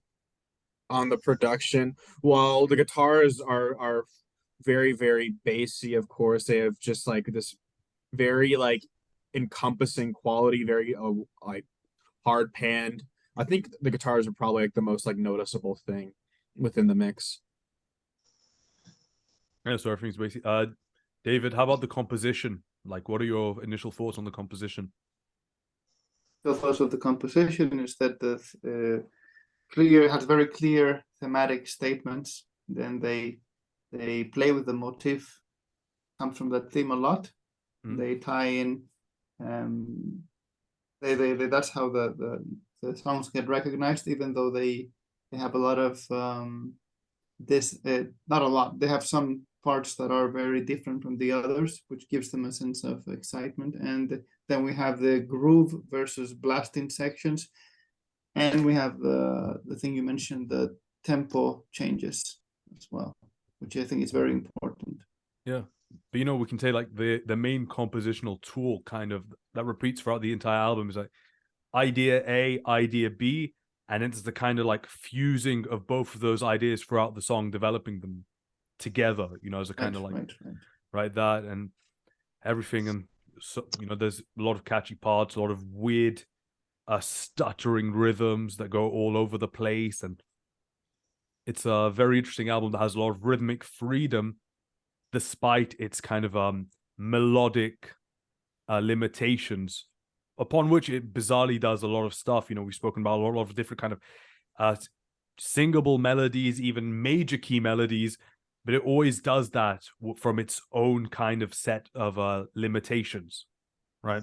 on the production. While the guitars are very, very bassy, of course, they have just like this very like encompassing quality, very like hard panned. I think the guitars are probably like the most like noticeable thing within the mix. Yeah, so everything's basically. David, how about the composition? Like, what are your initial thoughts on the composition? The thoughts of the composition is that the clear has very clear thematic statements. Then they play with the motif, comes from that theme a lot. They tie in. That's how the songs get recognized, even though they have a lot of not a lot. They have some parts that are very different from the others, which gives them a sense of excitement. And then we have the groove versus blasting sections, and we have the thing you mentioned, the tempo changes as well, which I think is very important. Yeah, but you know, we can say like the main compositional tool kind of that repeats throughout the entire album is like idea A, idea B, and it's the kind of like fusing of both of those ideas throughout the song, developing them together, you know, as a kind of like right that and everything. And so, you know, there's a lot of catchy parts, a lot of weird stuttering rhythms that go all over the place, and it's a very interesting album that has a lot of rhythmic freedom despite its kind of melodic limitations, upon which it bizarrely does a lot of stuff. You know, we've spoken about a lot of different kind of singable melodies, even major key melodies, but it always does that from its own kind of set of limitations, right?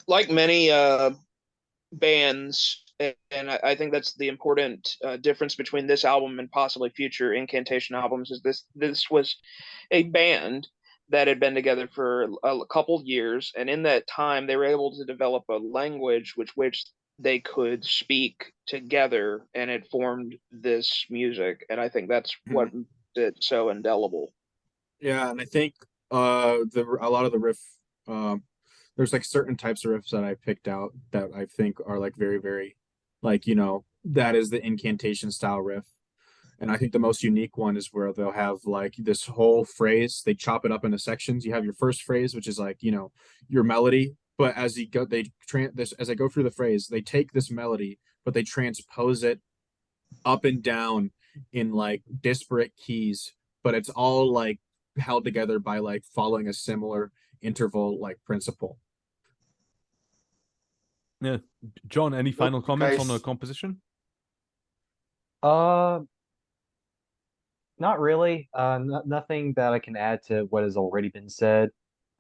Like many bands, and I think that's the important difference between this album and possibly future Incantation albums, is this was a band that had been together for a couple years, and in that time they were able to develop a language which they could speak together, and it formed this music. And I think that's what made it so indelible. Yeah, and I think a lot of the riff, there's like certain types of riffs that I picked out that I think are like very, very like, you know, that is the Incantation style riff. And I think the most unique one is where they'll have like this whole phrase, they chop it up into sections. You have your first phrase, which is like, you know, your melody. But as you go, as I go through the phrase, they take this melody, but they transpose it up and down in like disparate keys, but it's all like held together by like following a similar interval like principle. Yeah. John, any final comments on the composition? Not really. Nothing that I can add to what has already been said.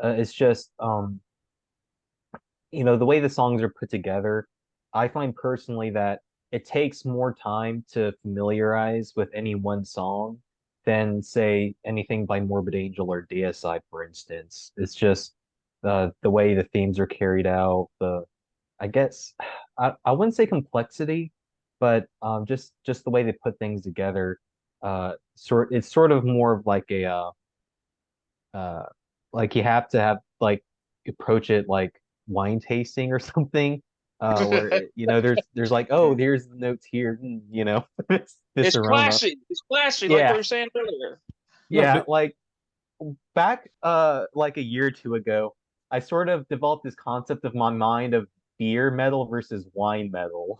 It's just, you know, the way the songs are put together, I find personally that it takes more time to familiarize with any one song than, say, anything by Morbid Angel or Deicide, for instance. It's just the way the themes are carried out, I guess I wouldn't say complexity, but just the way they put things together. It's sort of more of like a like you have to have like approach it like wine tasting or something. Where you know there's like, oh, there's the notes here, you know, this aroma. It's classy, Yeah. like we were saying earlier. Yeah, like back like a year or two ago, I sort of developed this concept of my mind of beer metal versus wine metal.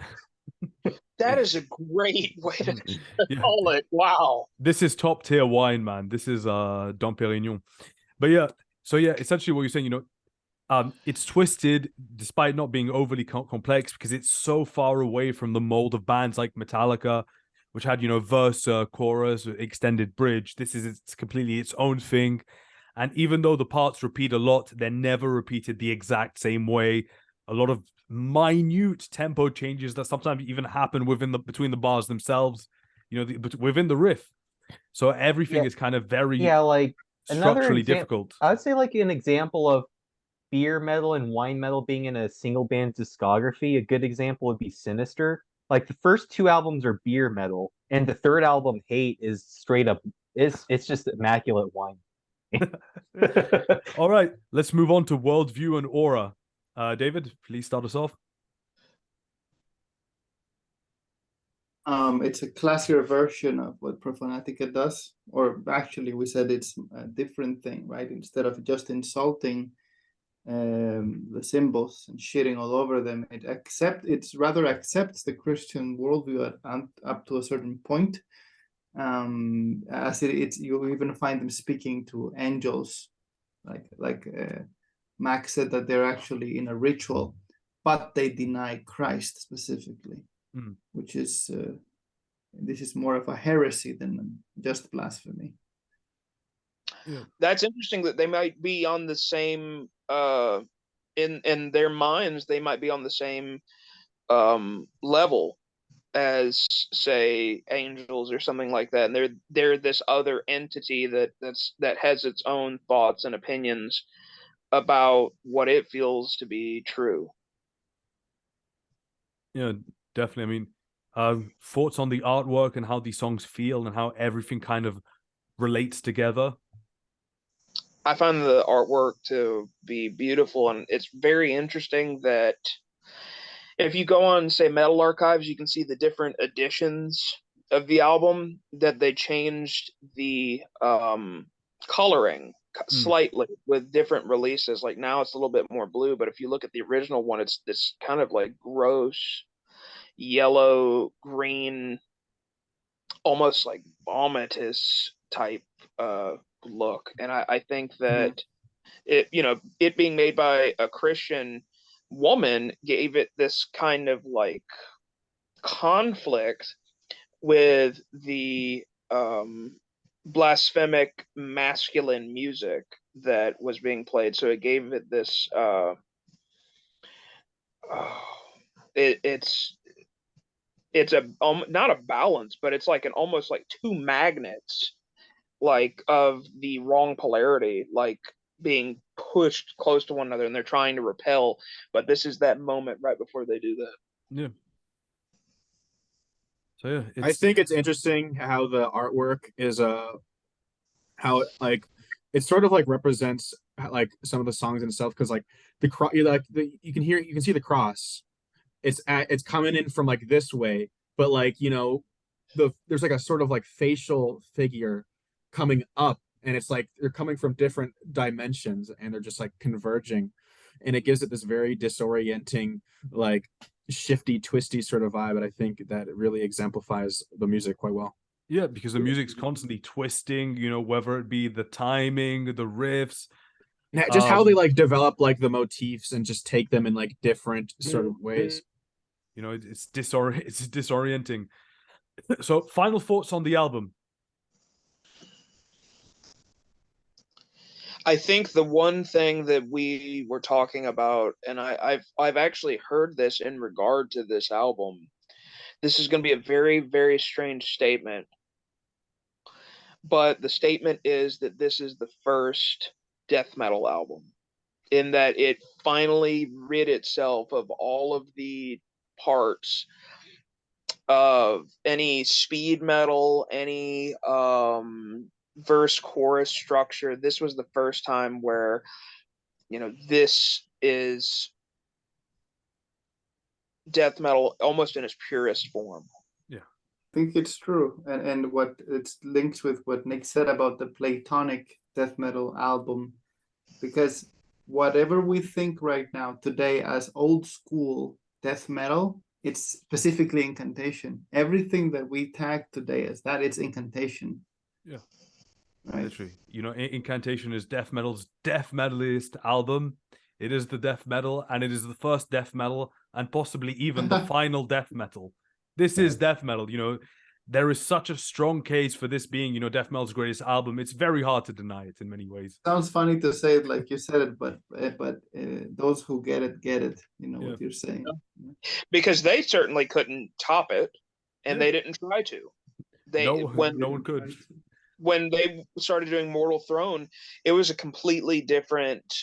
That is a great way to call it. Wow. This is top tier wine, man. This is Dom Perignon. But yeah, so yeah, essentially what you're saying, you know, it's twisted despite not being overly complex because it's so far away from the mold of bands like Metallica, which had, you know, verse, chorus, extended bridge. This is it's completely its own thing. And even though the parts repeat a lot, they're never repeated the exact same way. A lot of minute tempo changes that sometimes even happen between the bars themselves, you know, within the riff. So everything is kind of very like structurally difficult. I would say like an example of beer metal and wine metal being in a single band's discography, a good example would be Sinister. Like the first two albums are beer metal, and the third album, Hate, is straight up it's just immaculate wine. All right, let's move on to Worldview and Aura. David, please start us off. It's a classier version of what Profanatica does, or actually we said it's a different thing, right? Instead of just insulting the symbols and shitting all over them, it's rather accepts the Christian worldview up to a certain point. As it's you even find them speaking to angels, like Mac said that they're actually in a ritual, but they deny Christ specifically, which is this is more of a heresy than just blasphemy. Yeah. That's interesting that they might be on the same in their minds, they might be on the same level as, say, angels or something like that, and they're this other entity that has its own thoughts and opinions about what it feels to be true. Yeah, definitely. I mean, thoughts on the artwork and how these songs feel and how everything kind of relates together. I find the artwork to be beautiful, and it's very interesting that if you go on, say, Metal Archives, you can see the different editions of the album that they changed the coloring slightly with different releases. Like now it's a little bit more blue, but if you look at the original one, it's this kind of like gross yellow green, almost like vomitous type look. And I think that it being made by a Christian woman gave it this kind of like conflict with the blasphemic masculine music that was being played. So it gave it this it's a not a balance, but it's like an almost like two magnets, like of the wrong polarity, like being pushed close to one another, and they're trying to repel. But this is that moment right before they do that. Yeah. So yeah, I think it's interesting how the artwork is how like it sort of like represents like some of the songs and stuff, because like the cross, you can see the cross. It's coming in from like this way, but like there's like a sort of like facial figure coming up, and it's like they're coming from different dimensions and they're just like converging, and it gives it this very disorienting, like shifty, twisty sort of vibe. And I think that it really exemplifies the music quite well. Yeah, because the music's constantly twisting, whether it be the timing, the riffs. Just how they like develop like the motifs and just take them in like different sort of ways. It's disorienting. So, final thoughts on the album. I think the one thing that we were talking about, and I've actually heard this in regard to this album. This is going to be a very, very strange statement, but the statement is that this is the first death metal album, in that it finally rid itself of all of the parts of any speed metal, any verse chorus structure. This was the first time where this is death metal almost in its purest form. I think it's true, and what it's linked with what Nick said about the Platonic death metal album, because whatever we think right now today as old school death metal, it's specifically Incantation. Everything that we tag today as that, it's Incantation. Yeah. Right. Literally. Incantation is death metal's death metalist album. It is the death metal, and it is the first death metal, and possibly even the final death metal. This is death metal. There is such a strong case for this being, death metal's greatest album. It's very hard to deny it in many ways. Sounds funny to say it like you said it, but those who get it, what you're saying. Because they certainly couldn't top it, and they didn't try to. No one could. When they started doing Mortal Throne, it was a completely different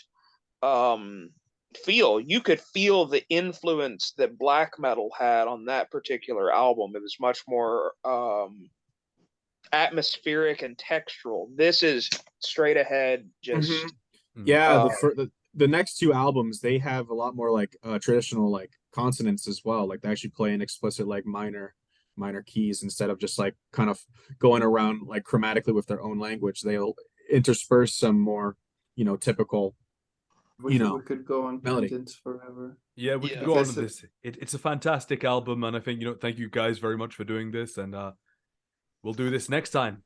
feel. You could feel the influence that black metal had on that particular album. It was much more atmospheric and textural. This is straight ahead, just the next two albums, they have a lot more like traditional like consonants as well. Like they actually play an explicit like minor minor keys instead of just like kind of going around like chromatically with their own language. They'll intersperse some more, typical, We could go on melody. tangents forever. Yeah, we Yeah. could go on Because with this. It's a fantastic album, and I think, thank you guys very much for doing this, and we'll do this next time.